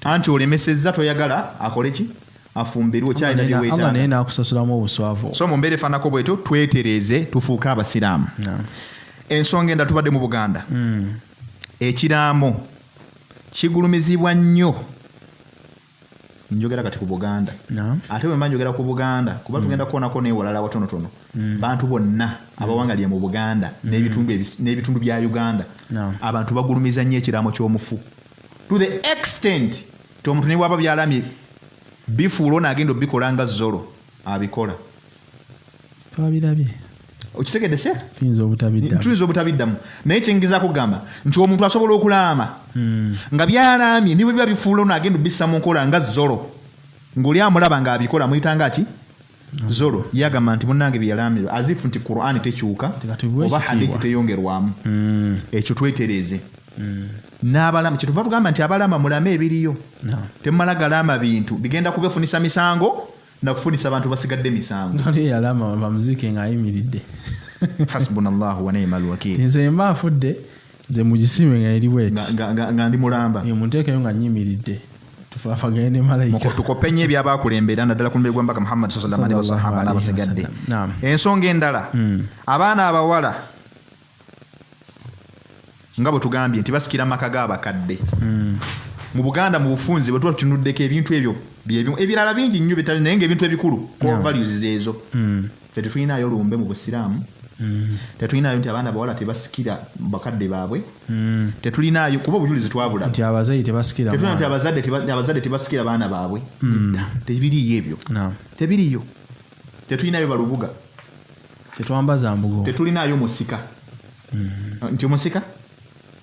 anti olemesezza toyagala akole ki afumbirwe kyalina Allah naye n'akusasulamu obuswavu so mu mbeera efaanako bwetyo twetereeze tufuuke abasiraamu ensonga enda tubadde mu Buganda ekiraamo kigulumizibwa nnyo njogera kati ku Buganda ate bwe njogera ku Buganda kuba tugenda kuonako n'ewalala watonotono bantu bonna abawangalye mu Buganda n'ebitundu bya Uganda abantu bagulumiza nnyo ekiraamo ky'omufu to the extent ti omuntu ne bwaba byalamye bifuulo n'agenda obikola nga zolo abikola twabirabye okitegedde se tuyinza obutabiddamu naye kyengezaako kugamba nti omuntu asobola okulaama nga byalaamye ne bwe biba bifuulo n'agenda obissa mu nkola nga zolo ng'oli amulaba ng'abikola muyitanga ki zolo yagamba nti munnange byalamirwa azifu nti Qur'ani tekyuka oba hadithi teyongerwamu ekyo twetereeze n'abalama kyetuva tugamba nti abalama mulame ebiriyo temumala galama bintu bigenda kubefunisa misango nakufunisa abantu basigadde misango yalama bamuzike ng'ayimiridde hasbunallahu wa ni'mal wakiil nze mba afudde nze mugisime nga eri bweti nga ndi mulamba munteekeyo nga nyimiridde tufaafagane ne malayika tukopenye ebyabakulembera naddala ku mbiri gw'embaka Muhammad sallallahu alaihi wasallam n'abasigadde ensonga endala abaana abawala nga bwe tugambye nti basikira amaka g'abakadde mu Buganda mu bufunze bwe tuba tutunuddeko ebintu ebyo ebirala bingi nnyo bitali naye ng'ebintu ebikulu core values ezo ffe tetulinayo lumbe mu busiraamu tetulinayo nti abaana bawala tebasikira bakadde baabwe tetulinayo kuba obujulizi twabula nti abazadde tebasikira tetulina nti abazadde tebasikira baana baabwe tebiriyo ebyo tebiriyo tetulinayo balubuga tetwambaza mbugo tetulinayo musika nti omusika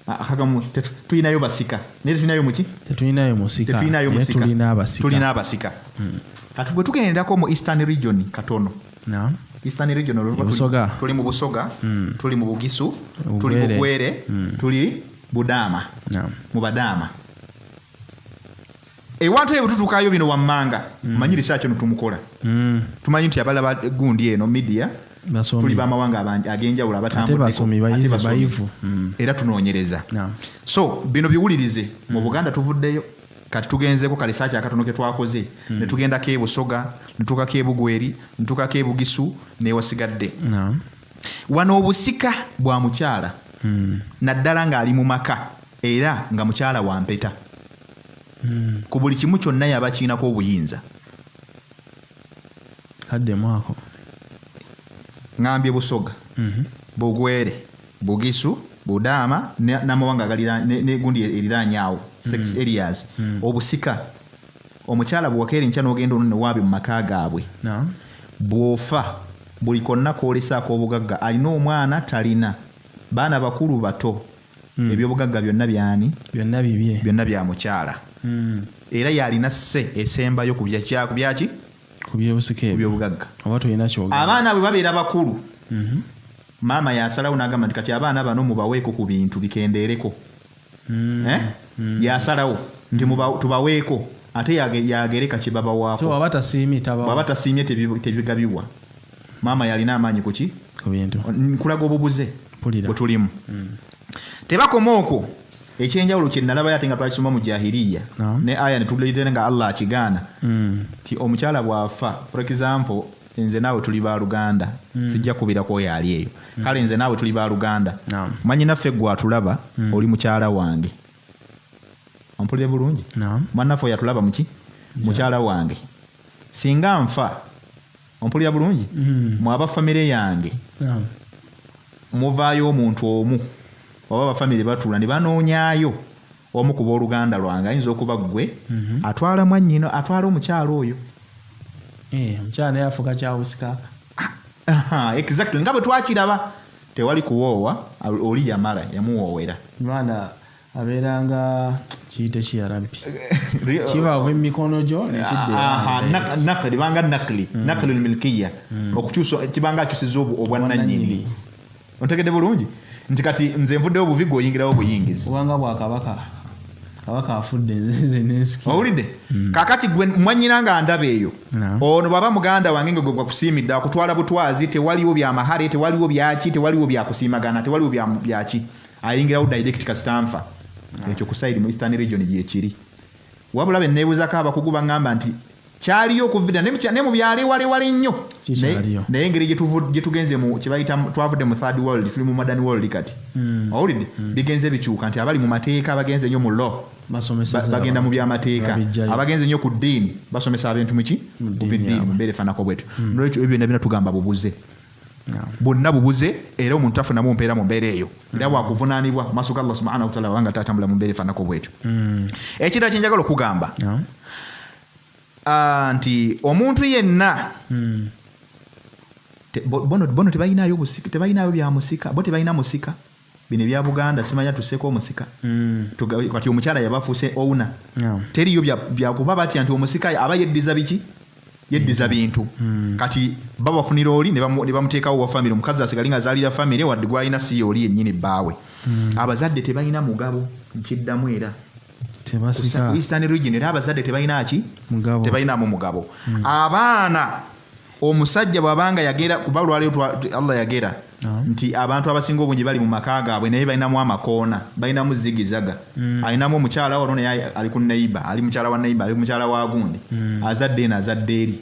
akagamu tulinayo basika naye tulinayo muki tetulinayo musika tulina abasika kati bwe tugendako mu Eastern region katono Eastern region tuli mu Busoga tuli mu Bugisu tuli mu Bugwere tuli Budaama mu Badaama ewantu ebyo tutuukayo bino wammanga manyi research eno tumukola tumanyi nti abalaba gundi eno media tuli bamawanga agenjawulo abatambudde era tunoonyereza so bino biwulirize mu Buganda tuvuddeyo kati tugenzeeko kalisaaki akatono ke twakoze ne tugendako e Busoga ne tuukako e Bugweri ne tuukako e Bugisu n'ewasigadde wano obusika bwa mukyala naddala ng'ali mu maka era nga mukyala wa mpeta ku buli kimu kyonna yaba kiinako obuyinza. Haddemu ako. Ngambye Busoga, Bugwere, Bugisu, Budaama n'amawanga n'egundi eriraanyaawo areas. Obusika omukyala bw'okeera enkya n'ogenda ono newaabe mu maka gaabwe. Bw'ofa buli konna kwolesaako obugagga alina omwana talina baana bakulu bato ebyobugagga byonna byani byonna bibye byonna bya mukyala. Era yalina sse esembayo ku byaki ku byobusika ebyobugagga. Oba tulina kyogera abaana bwe babeera bakulu maama yasalawo n'agamba nti kati abaana bano mubaweeko ku bintu bikendeereko. Yasalawo nti tubaweeko ate yagereka kye babawaako. So waba tasiimye tebigabibwa. Maama yalina amaanyi ku ki ku bintu nkulaga obubuze bwe tulimu. Tebakoma okwo ekyenjawulo kye nalaba ate nga twakisoma mu jahiliya ne aya ne tuleetera nga Allah akigaana ti omukyala bw'afa. For example nze naawe tuli ba Luganda sijja kubirako oyo ali eyo kale nze naawe tuli ba Luganda manyi naffe gwe atulaba oli mukyala wange. Ompulire bulungi mannaffe oyo atulaba muki mukyala wange. Singa nfa ompulira bulungi mwaba famire yange muvaayo omuntu omu oba abafamire batuula ne banoonyaayo omu ku booluganda lwange ayinza okuba ggwe atwala mwannyino atwala omukyala oyo. Omukyala naye afuuka kyabusika. Exactly nga bwe twakiraba tewali kuwoowa oli yamala yamuwoowera. Mwana abeeranga kiyite kiyarabbi kibaava emikono gyo nakli banga nakli milkiya okukyusa kibanga akyusiza obwannannyini. Ontegedde bulungi nti kati nze nvuddewo buviga oyingirawo buyingizi kubanga bwakabaka kabaka afudde nze nesiki. Owulidde kakati gwe mwannyina nga ndaba eyo ono baba muganda wange nga gwe gwakusiimidde akutwala butwazi tewaliwo bya mahare tewaliwo byaki tewaliwo byakusiimagana tewaliwo byaki ayingirawo direct kasitanfa. Ekyo kusaidi mu Eastern region gyekiri. Wabula be neebuuzako abakugu baŋŋamba nti kyaliyo okuvida ne mu byalo ewalewale nnyo naye engeri gye tugenze mu kyebayita twavudde mu third world tuli mu modern world kati. Owulidde bigenze bikyuka nti abali mu mateeka bagenze nnyo mu law bagenda mu byamateeka abagenze nnyo ku ddiini basomesa abantu muki mu biddiini mu mbeera efaanako bwetyo. Nolwekyo ebyo byonna bina tugamba bubuze bonna bubuze era omuntu tafunamu mpeera mu mbeera eyo era bwakuvunaanibwa maaso ga Allah subhanahu wa ta'ala wanga tatambula mu mbeera efaanako bwetyo. Ekirala kye njagala okugamba nti omuntu yenna bono tebalinayo busika tebalinayo bya musika bo tebalina musika bino bya Buganda simanya tuseko omusika kati omukyala yabafuuse ouna teriyo bya kuba batya nti omusika aba yeddiza biki yeddiza bintu kati babafunira oli ne bamuteekawo wa family omukazi asigalinga azaalira family wadde gwalina si oli yennyini bbaawe. Abazadde tebalina mugabo nkiddamu era tebasika Eastern region era abazadde tebalina ki tebalinamu mugabo. Abaana omusajja bw'abanga yagera kuba lwaleero Allah yagera nti abantu abasinga obungi bali mu maka gaabwe naye balinamu amakoona balinamu zigizaga alinamu omukyala wano naye ali ku neiba ali mukyala wa neiba ali mukyala wa gundi azadde eno azadde eri.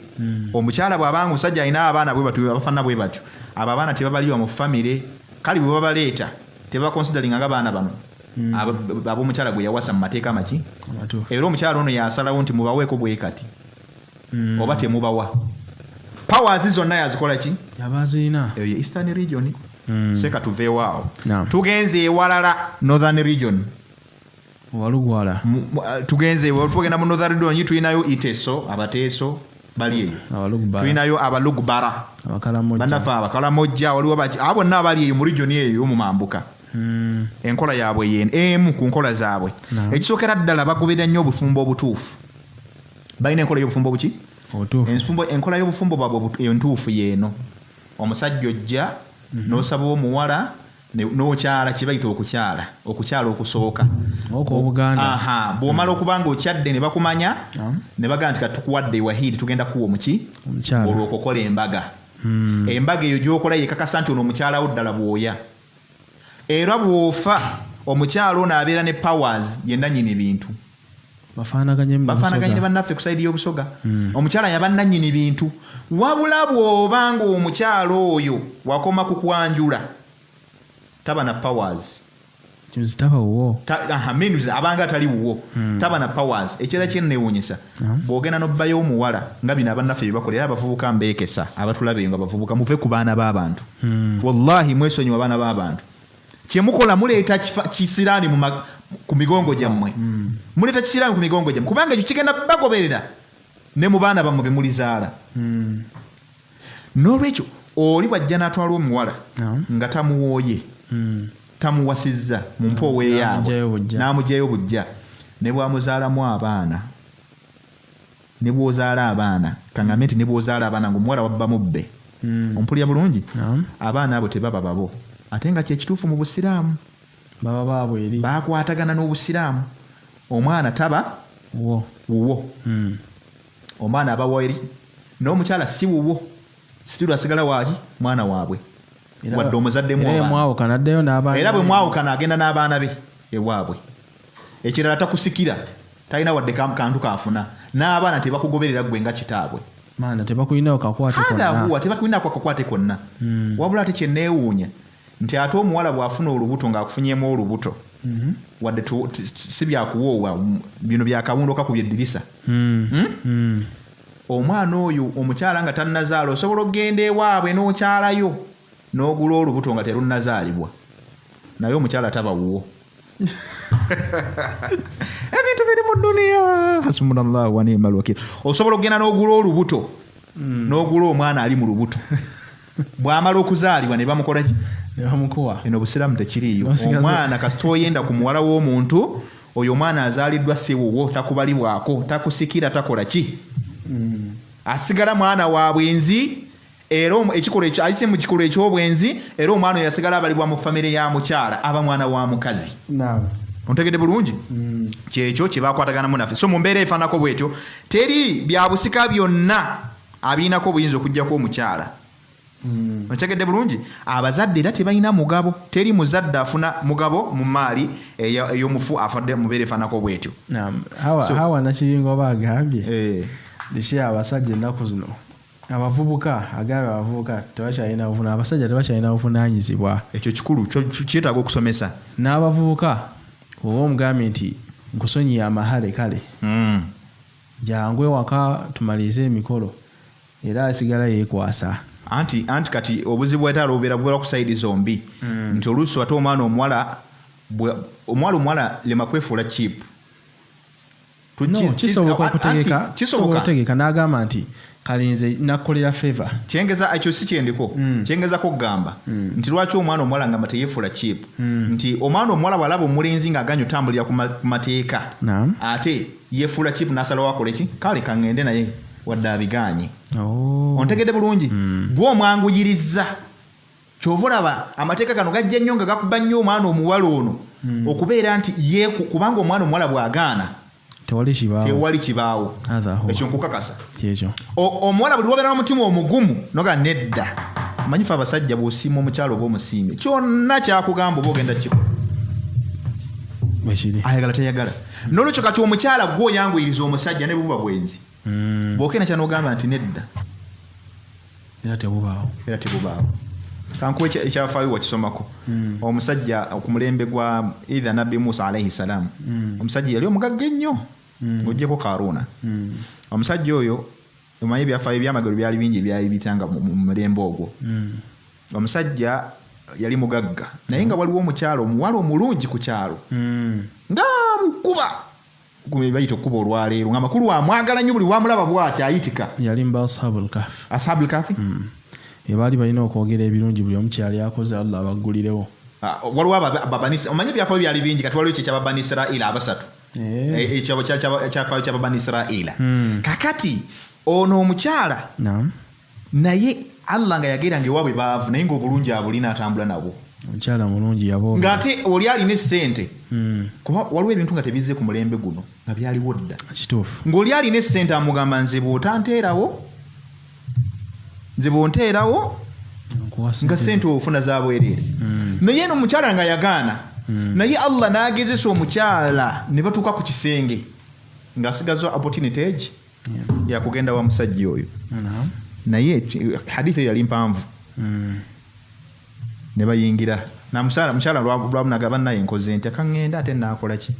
Omukyala bw'abanga omusajja alina abaana bwe batyo abafaana bwe batyo abo abaana tebabaliwa mu famire kale bwe babaleeta tebakonsideringa nga baana bano ab'omukyala gwe yawasa mu mateeka maki era omukyala ono yasalawo nti mubaweeko bwe kati oba temubawa. Powers zonna yazikola ki yabazina eyo Eastern region seka tuveewo awo tugenze ewalala Northern region walugwala tugenze tugenda mu Northern region tulinayo Iteso abateeso bali eyo tulinayo abalugbara bannafa abakalamojja waliwo abo bonna abali eyo mu region eyo mu mambuka. Enkola yaabwe yene emu ku nkola zaabwe. Ekisookera ddala bagoberera nnyo obufumbo obutuufu balina enkola y'obufumbo buki enkola y'obufumbo bwabwe entuufu yeeno. Omusajja ojja n'osaba omuwala n'okyala kye bayita okukyala okusooka bw'omala okuba nga okyadde ne bakumanya ne bagamba nti katukuwadde ewahiri tugenda kuwa omuki olw'okukola embaga. Embaga eyo gy'okola yekakasa nti ono omukyalawo ddala bw'oya era bw'ofa omukyala ono abeera ne powers yenna nnyini bintu bafaanaganye bannaffe ku sayidi y'obusoga. Omukyala yaba nannyini bintu wabula bw'oba nga omukyala oyo wakoma ku kwanjula taba na powers kimuzitaba wo means abanga tali wo taba na powers ekira kye neewunyisa bwogenda n'obbayo omuwala nga bino abannaffe bye bakolera abavubuka mbeekesa abatulabe nga bavubuka muve ku baana b'abantu wallahi mwesonyiwa baana b'abantu kyemukola muleeta kisiraani ku migongo gyammwe muleeta kisiraani ku migongo gyammwe kubanga ekyo kigenda bagoberera ne mu baana bammwe be mulizaala n'olwekyo oli bw'ajja n'atwala omuwala nga tamuwooye tamuwasizza mu mpowe yaabwe n'amugyayo bujja ne bwamuzaalamu abaana ne bw'ozaala abaana kaŋŋamye nti ne bw'ozaala abaana ng'omuwala wabbamu bbe ompulira bulungi abaana abo tebaba babo ate nga kyekituufu mu busiraamu baba baabwe eri baakwatagana n'obusiraamu omwana taba wuwo omwana aba weri n'omukyala si wuwo situlu asigala waaki mwana waabwe wadde omuzaddemu era bwe mwawukana agenda n'abaana be ewaabwe ekirala takusikira talina wadde kantu kaafuna n'abaana tebakugoberera gwe nga kitaabwe tebakulinawo kakwate konna wabula ate kyenneewuunya nti ate omuwala bw'afuna olubuto ng'akufunyemu olubuto wadde si byakuwoowa bino byakawundo kakubya eddirisa omwana oyo omukyala nga tannazaala osobola okgenda ewaabwe n'okyalayo n'ogula olubuto nga terunnazaalibwa naye omukyala taba wuwo ebintu biri mu duniya hasbunallahu wa ni'mal wakiil osobola okgenda n'ogula olubuto n'ogula omwana ali mu lubuto bw'amala okuzaalibwa ne bamukola ki nebamukuwa eno obusiraamu tekiriiyo omwana kasita oyenda ku muwala w'omuntu oyo omwana azaaliddwa si wuwo takubalibwako takusikira takola ki asigala mwana wa bwenzi era ekikolwa ekyo ayise mu kikolwa eky'obwenzi era omwana oyo yasigala abalibwa mu famire ya mukyala aba mwana wa mukazi ontegedde bulungi kyekyo kye bakwataganamu naffe so mu mbeera efaanako bwetyo teri bya busika byonna abirinako obuyinza okugjako omukyala ontegedde bulungi abazadde era tebalina mugabo teri muzadde afuna mugabo mu maali ey'omufu afadde mu mbeera efaanako bwetyo hawa nakiringa oba agambye lishe abasajja ennaku zino abavubuka agambye abavubuka tebakyalina bufuna abasajja tebakyalina buvunaanyizibwa ekyo kikulu kyetaaga okusomesa n'abavubuka oba omugambye nti nkusonyiye amahale kale jangu ewaka tumalize emikolo era asigala yeekwasa anti kati obuzibu bwetala obubeera bubeera ku sayidi zombi nti oluusi ate omwana omuwala lema kwefuula chipu kisoboka okutegeka n'agamba nti kalinze nakolera favor kyengeza ekyo si kyendiko kyengeza ko gamba nti lwaki omwana omuwala ngamba teyefuula cheap nti omwana omuwala bw'alaba omulenzi ng'aganya otambulira ku mateeka ate yefuula cheap n'asalawo akola ki kale kaŋŋende naye wadde abiganye ontegedde bulungi gw'omwanguyiriza kyova olaba amateeka gano gajja nnyo nga gakuba nnyo omwana omuwala ono okubeera nti ye kubanga omwana omuwala bw'agaana tewali kibaawo ekyo nkukakasa omuwala buli wabeera n'omutima omugumu noga nedda manyifu abasajja bw'osiima omukyalo oba omusiime kyonna kyakugamba oba ogenda kikola ayagala teyagala n'olwekyo kati omukyala gw'oyanguyiriza omusajja ne buba bwenzi bw'okenda kyanogamba nti nedda era tebubaawo kankuwa ekyafaayo wakisomako omusajja ku mulembe gwa either nabbi Musa alayhi salaam omusajja yali omugagga ennyo ng'oggyeko Karuuna omusajja oyo omanyi ebyafaayo ebyamagero byali bingi byali bitanga mu mulembe ogwo omusajja yali mugagga naye nga waliwo omukyalo omuwala omulungi ku kyalo nga mukuba bayita okuba olwaleero nga makulu amwagala nnyo buli wamulaba bw'ati ayitika yali mba ashabul kafi ebaali balina okwogera ebirungi buli omu kyali akoze Allah abaggulirewo waliwo omanyi ebyafaayo byali bingi kati waliwo ekyo Bani Israila abasatu ekyafaayo kya Bani Israila kakati ono omukyala naye Allah nga yageranga ewaabwe baavu naye ng'obulungi abulina atambula nabwo omukyala mulungi yabooga ng'ate oli alina essente kuba waliwo ebintu nga tebizze ku mulembe guno nga byaliwo dda kituufu ng'oli alina essente amugamba nze bw'onteerawo nga sente ofuna za bwereere naye n'omukyala nga yagaana naye Allah n'agezesa omukyala ne batuuka ku kisenge ng'asigazwa opportunity egi yakugenda wa musajja oyo naye hadithi yali mpanvu ne bayingira na mukyala lwabunaga bannaye nkoze nti akangenda ate naakola ki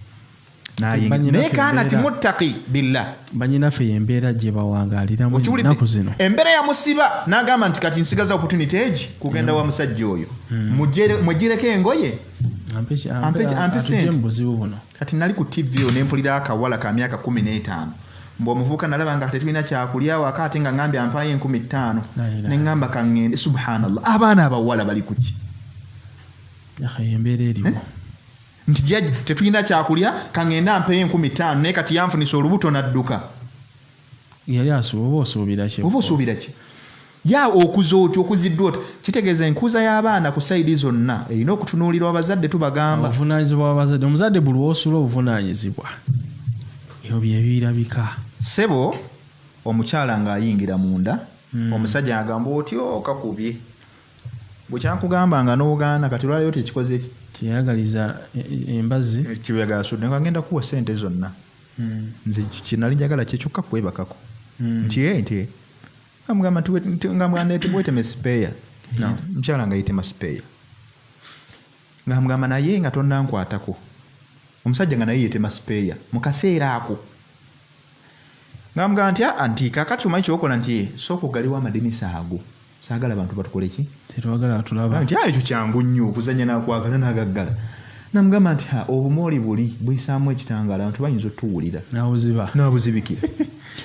naye kaanati muttaqi billah banyinaffe embeera gye bawangaaliramu ennaku zino embeera yamusiba n'agamba nti kati nsigaza opportunity egi kugenda wa musajja oyo mugireko engoye ampe sente mubuzibu buno kati nali ku TV yo nempulira akawala ka myaka 15 mb'omuvubuka nalaba nga tetulina kyakulya waka ate nga ngambye ampayo 15,000 ne ngamba kangende subhanallah abaana abawala bali kuki embeera eriwo nti jjajja tetulina kyakulya kangende ampayo 15,000 naye kati yanfunisa olubuto n'adduka yali oba osuubira ki ya okuza otyo okuziddwa oti kitegeeza enkuza y'abaana ku sayidi zonna erina okutunuulirwa abazadde tubagamba obuvunaanyizibwa bw'abazadde omuzadde buli w'osula obuvunaanyizibwa ebyo bye birabika ssebo omukyala ng'ayingira munda omusajja agamba otyo kakubye bwe kyankugamba nga n'ogaana kati lwalayo tekikoze kyeyagaliza embazzi kibeyagala sudde nga ngenda kuwa ssente zonna nze kinali njagala kyekkyokka kwebakako nti ngamba nti bweteme sipeeya mukyala nga yitema sipeeya nga mugamba naye nga tonnankwatako omusajja nga naye yetema sipeeya mu kaseera ako nga mugamba nti kakati omanyi kyokola nti sooka ogaliwo amadinisa ago saagala abantu batukole ki tetwagala tulaba nti ekyo kyangu nnyo okuzanya n'akwagala n'agaggala namugamba nti obumooli buli buyisaamu ekitangaala abantu bayinza otuwulira n'abuzibikira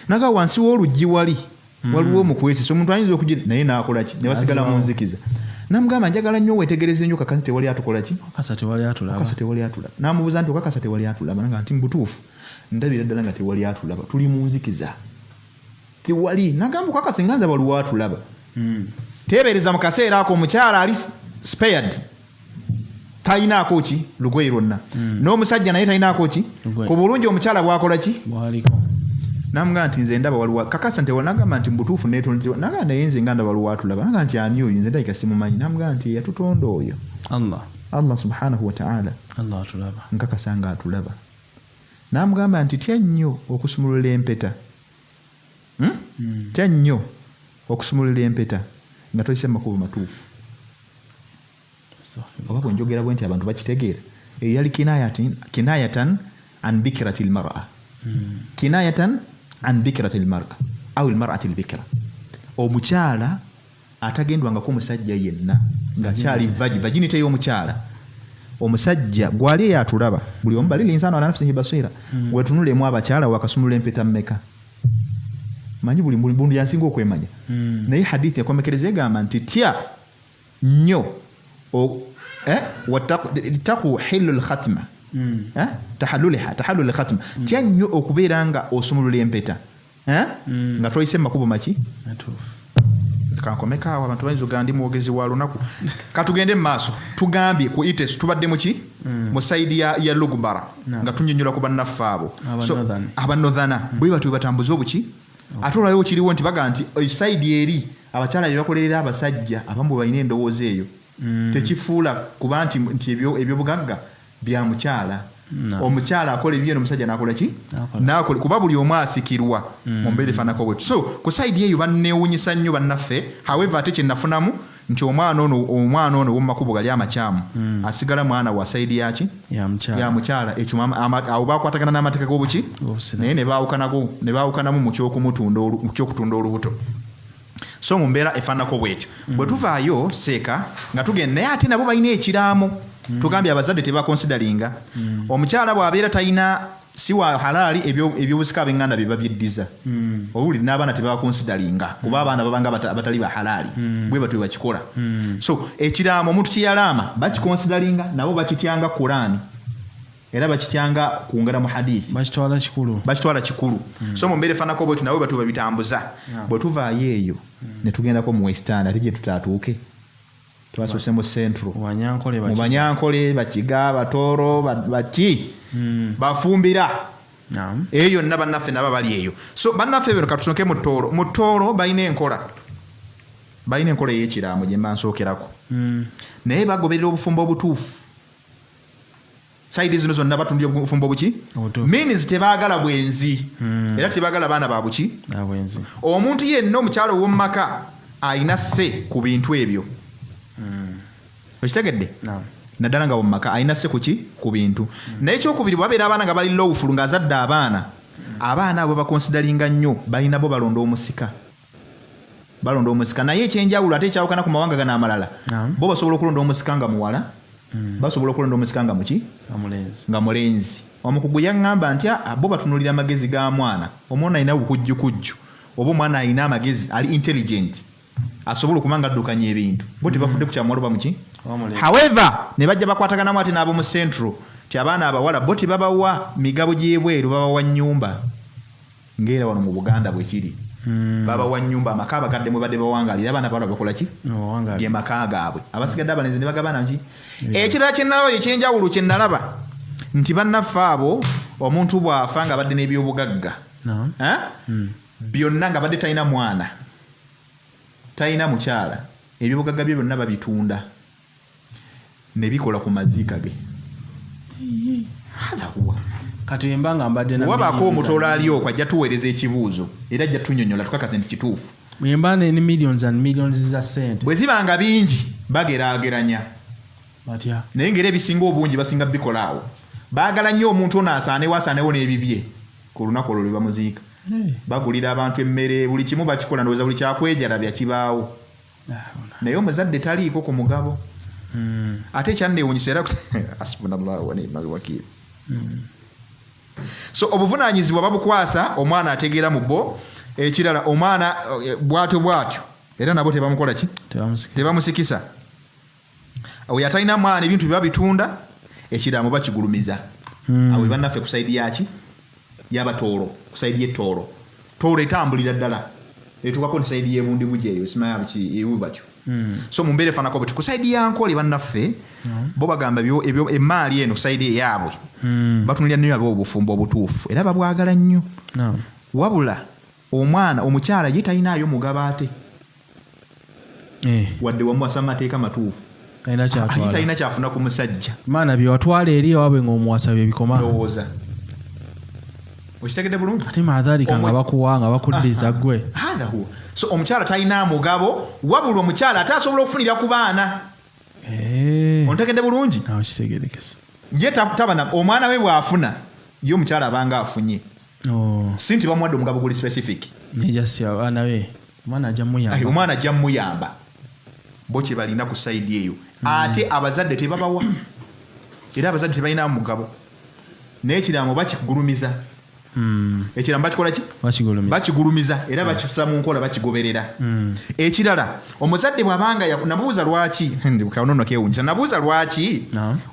naga wansi w'oluggi waliwo omukwesisa omuntu ayinza okugira naye n'akola ki ne basigala mu nzikiza namugamba njagala nnyo wetegereze nnyo kakasa tewali atukola ki kakasa tewali atulaba namubuuza nti okakasa tewali atulaba nanga nti mbutuufu ndabira ddala nga tewali atulaba tuli mu nzikiza tewali nagamba okakasa nga nze waliwo atulaba teebereza mu kaseera ako omukyala ali spared talinaako ki lugoye lwonna n'omusajja naye talinaako ki ku bulungi omukyala bwakola ki namugamba nti nze ndaba waliwo kakasa nti nagamba nti mbutuufu nagamba naye nze nga ndaba waliwo atulaba nagamba nti ani oyo nze ndabika simumanyi namugamba nti yatutonda oyo Allah subhanahu wa ta'ala nkakasa nga atulaba namugamba nti tya nnyo okusumulula empeta tya nnyo okusumulula empeta nga toyise mu makubo matuufu oba bwe njogera bwe nti abantu bakitegeera eyo yali kinayatan an bikirati lmara kinayatan an bikirati lmara au lmarati lbikira omukyala atagendwangako omusajja yenna ngaakyali vaginite y'omukyala omusajja gwali eyatulaba buli omu bali linsano ala nafsihi basira wetunulemu abakyala wakasumulula empeta mmeka manyi buli bundu yansinga okwemanya naye hadithi yakomekereza egamba nti tya nnyo taku hillu lkhatma tahallul lkhatma tya nnyo okubeera nga osumulula empeta nga toyise mu makubo maki kankomekaawo abantu bayinza ogamba ndi mwogezi wa lunaku katugende mu maaso tugambye ku ites tubadde muki mu sayidi ya lugbara nga tunyonyola ku bannaffe abo abanodhana bwe batyo batambuza obuki ate olwaliwo kiriwo nti baga nti sayidi eri abakyala bye bakolerera abasajja abamu balina endowooza eyo tekifuula kuba nti ebyobugagga bya mukyala omukyala akola ebyo n'omusajja n'akola ki n'akola kuba buli omu asikirwa mu mbeera efaanako bwetyo so ku sayidi eyo banneewunyisa nnyo bannaffe however ate kye nafunamu nti omwana ono w'omumakubo gali amakyamu asigala mwana wa sayidi yaki ya mukyala ekyo awo bakwatagana n'amateeka g'obuki naye ne baawukanamu mu kyokutunda olubuto so mu mbeera efaanako bwetyo bwe tuvaayo seeka nga tugenda naye ate nabo balina ekiraamo tugambye abazadde tebakonsidalinga omukyala bw'abeera talina si wa halaali ebyobusika ab'eŋŋanda bye babyeddiza owulire n'abaana tebakonsidalinga kuba abaana babanga abatali ba halaali bwe batyo bakikola so ekiraamo omuntu kyeyalaama bakikonsidalinga nabo bakityanga Qur'ani era bakityanga kwongera mu hadithi bakitwala kikulu so mu mbeera efaanako bwetyo nabo batyo babitambuza bwe tuvaayo eyo ne tugendako mu western ate gye tutaatuuke twasose mu centro mu banyankole bakiga batooro baki bafumbira eyo yonna bannaffe naba bali eyo so bannaffe bino katusoke mu tooro balina enkola ey'ekiraamo gye mba nsookerako naye bagoberera obufumbo obutuufu sayidi zino zonna batundira obufumbo buki means tebaagala bwenzi era tebaagala baana ba buki omuntu yenna omukyalo ow'omumaka alina sse ku bintu ebyo okitegedde naddala nga wamumaka alina se ku bintu naye ekyokubiri babeera abaana nga bali lawful ng'azadde abaana abo bakonsidalinga nnyo balina bo balonda omusika naye ekyenjawulo ate ekyawukana ku mawanga gano amalala bo basobola okulonda omusika nga muwala basobola okulonda omusika nga muki nga mulenzi omukugu yaŋŋamba nti bo batunulira amagezi ga mwana omwana alina bukujjukujju oba omwana alina amagezi ali intelligent asobola okuba nga addukanya ebintu bo tebafudde ku kyamuwala oba muki however ne bajja bakwataganamu ate n'ab'omu central ti abaana abawala bo tebabawa migabo gy'ebweru babawa nnyumba ng'era wano mu Buganda bwe kiri babawa nnyumba amaka abakadde mwe badde bawangalira abaana bawala bakola ki ge maka gaabwe abasigadde abalenzi ne bagabana nki ekirala kye nalaba ekyenjawulo kye nalaba nti bannaffe abo omuntu bw'afa nga badde n'ebyobugagga byonna nga badde talina mwana talina mukyala ebyobugagga bye byonna babitunda ne bikola ku maziika ge kati wembanga mbadde na wabako omutola ali okwo ajja tuweereza ekibuuzo era ajja tunyonyola tukakase nti kituufu wembane ne millions and millions za sente bwe zibanga bingi bageraageranya batya naye ngera ebisinga obungi basinga bikolaawo baagala nnyo omuntu ono asaanewo n'ebibye ku lunaku olwo lwe bamuziika bagulira abantu emmere buli kimu bakikola ndowooza buli kyakwejalabya kibaawo naye omuzadde taliiko ku mugabo ate ekyanneewuunyisa era hasbunallahu wa ni'mal wakiil so obuvunaanyizibwa babukwasa omwana ategeera mu bo ekirala omwana bwatyo era nabo tebamukola ki tebamusikisa oyo atalina mwana ebintu bye babitunda ekiraamo bakigulumiza awo bannaffe ku sayidi yaki y'abatoolo ku sayidi y'ettoolo toolo etambulira ddala etuukako ne sayidi y'ebundi bugi eyo simanya ebu batyo so mu mbeera efaanako bwe ku sayidi yankole bannaffe bo bagamba emaali eno sayidi eyaabwe batunulira nnyo abe obufumbo obutuufu era babwagala nnyo wabula omwana omukyala ye talinaayo mugaba ate wadde wamuwasa mu mateeka matuufu talina kyafuna ku musajja maana bye watwala eri waabwe ng'omuwasa bye bikoma lowooza okitegedde bulungi ate maadhalika nga bakuwa nga bakuddiza ggwe so omukyala talina mugabo wabula omukyala ate asobola okufunira ku baana ontegedde bulungi kitegerekesa ye tabana omwana we bw'afuna ye omukyala abanga afunye si nti bamuwadde omugabo guli specific nejasi abaana be omwana ajja mmuyamba bo kye balina ku sayidi eyo ate abazadde tebabawa era abazadde tebalina mugabo naye ekiraamo bakigulumiza ekiraamo bakikola ki bakigulumiza era bakisa mu nkola bakigoberera ekirala omuzadde bw'abanga nabuuza lwaki kanono kewunyisa nabuuza lwaki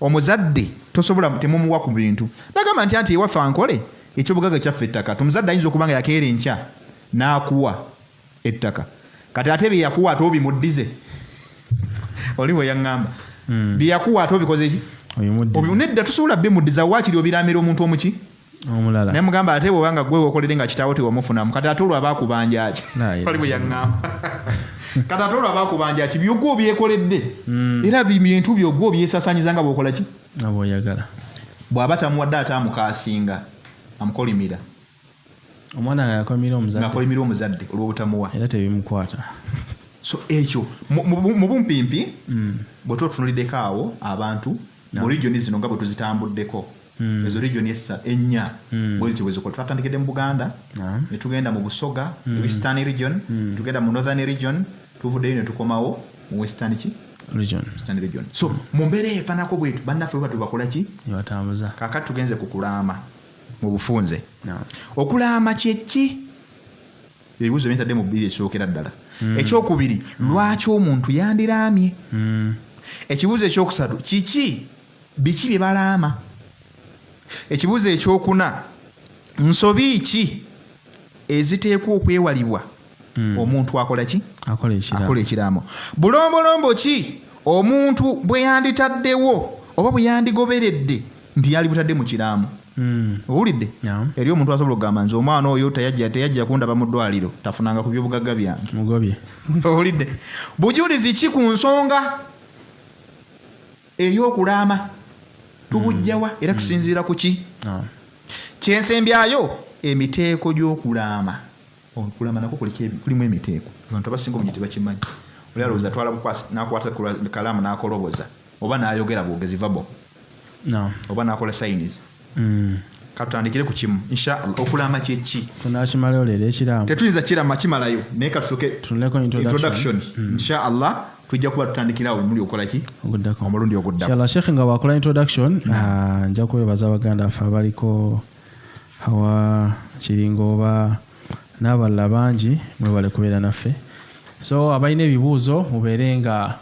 omuzadde tosobola temumuwa ku bintu nagamba nti ewaffe ankole ekyobugagga kyaffe ettaka omuzadde ayinza okuba nga yakeera enkya n'akuwa ettaka kati ate bye yakuwa ate obimuddize oli bwe yaŋŋamba bye yakuwa ate obikoze ki nedda tosobola bimuddiza waakiri obiramira omuntu omuki omulala naye mugamba ate bwobanga gwe okolere nga kitaawo tewamufunamu kati ate olwo abaakubanja ki oli bwe yaŋŋamba kati ate olwo abaakubanja ki byogwa obyekoledde era bintu byogwa obyesasanyiza nga bwokola ki nga bw'oyagala bw'aba tamuwadde ate amukaasinga amukolimira omwana ng'akolimira omuzadde olw'obutamuwa era tebimukwata so ekyo mu bumpimpi bwe tutunuliddeko awo abantu mu regioni zino nga bwe tuzitambuddeko ezo regioni ennya bwezityo bwezikola twatandikidde mu Buganda ne tugenda mu Busoga Eastern region tugenda mu Northern region tuvuddeyo ne tukomawo mu Western region so mu mbeera efaanako bwetu bannaffe bwe bakola ki batambuza kaakati tugenze ku kulaama mu bufunze okulaama kyeki ebibuuzo byentadde mu bbiri ekisookera ddala ekyokubiri lwaki omuntu yandiraamye ekibuuzo ekyokusatu biki bye balaama ekibuuzo ekyokuna nsobi ki eziteekwa okwewalibwa omuntu akola ki akola ekiraamo bulombolombo ki omuntu bwe yanditaddewo oba bwe yandigoberedde nti yali butadde mu kiraamo owulidde eri omuntu asobola okugamba nze omwana oyo teyajja kundaba mu ddwaliro tafunanga ku byobugagga byange mugobye owulidde bujulizi ki ku nsonga ey'okulaama tubujjawa era tusinziira ku ki kyensembyayo emiteeko gy'okulaama okulaama nako kulimu emiteeko abantu abasinga obungi tebakimanyi oli alowooza twala bukwasi n'akwata kalaamu n'akoloboza oba n'ayogera bwogezi verbal oba n'akola signs katutandikire ku kimu inshallah okulaama kyeki tunakimalayo leero ekiraamo tetuyinza kirama kimalayo naye katusoke introduction inshallah tujja kuba tutandikirawo muli okola ki omulundi oguddako inshallah Sheikh nga wakola introduction nja kwebaza abaganda baffe abaliko hawa kiringo oba n'abalala bangi mwebale kubeera naffe so abalina ebibuuzo mubeere nga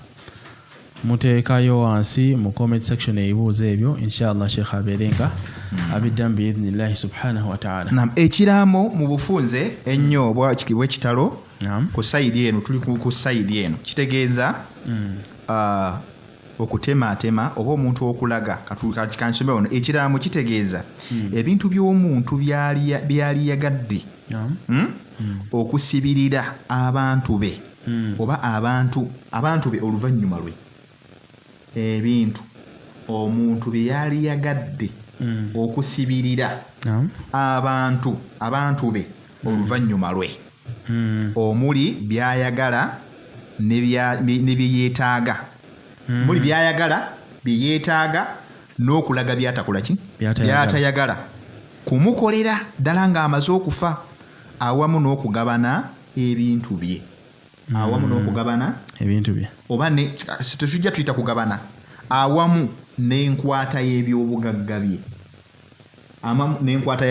muteekayo wansi mu comment section ebibuuzo ebyo inshallah Sheikh abeere nga abiddamu biidhnillahi subhanahu wa ta'ala. Naam, ekiraamo mu bufunze ennyo bw'ekitalo ku sayidi eno tuli ku sayidi eno kitegeeza okutemaatema oba omuntu okulaga kansome ono ekiraamo kitegeeza ebintu by'omuntu byali yagadde okusibirira abantu be oba abantu be oluvannyuma lwe ebintu omuntu bye yali yagadde okusibirira abantu be oluvannyuma lwe omuli byayagala ne byeyeetaaga muli byayagala byeyeetaaga n'okulaga byatakola ki byatayagala kumukolera ddala ng'amaze okufa awamu n'okugabana ebintu bye oba tetujja tuyita kugabana awamu n'enkwata y'ebyobugagga bye n'enkwata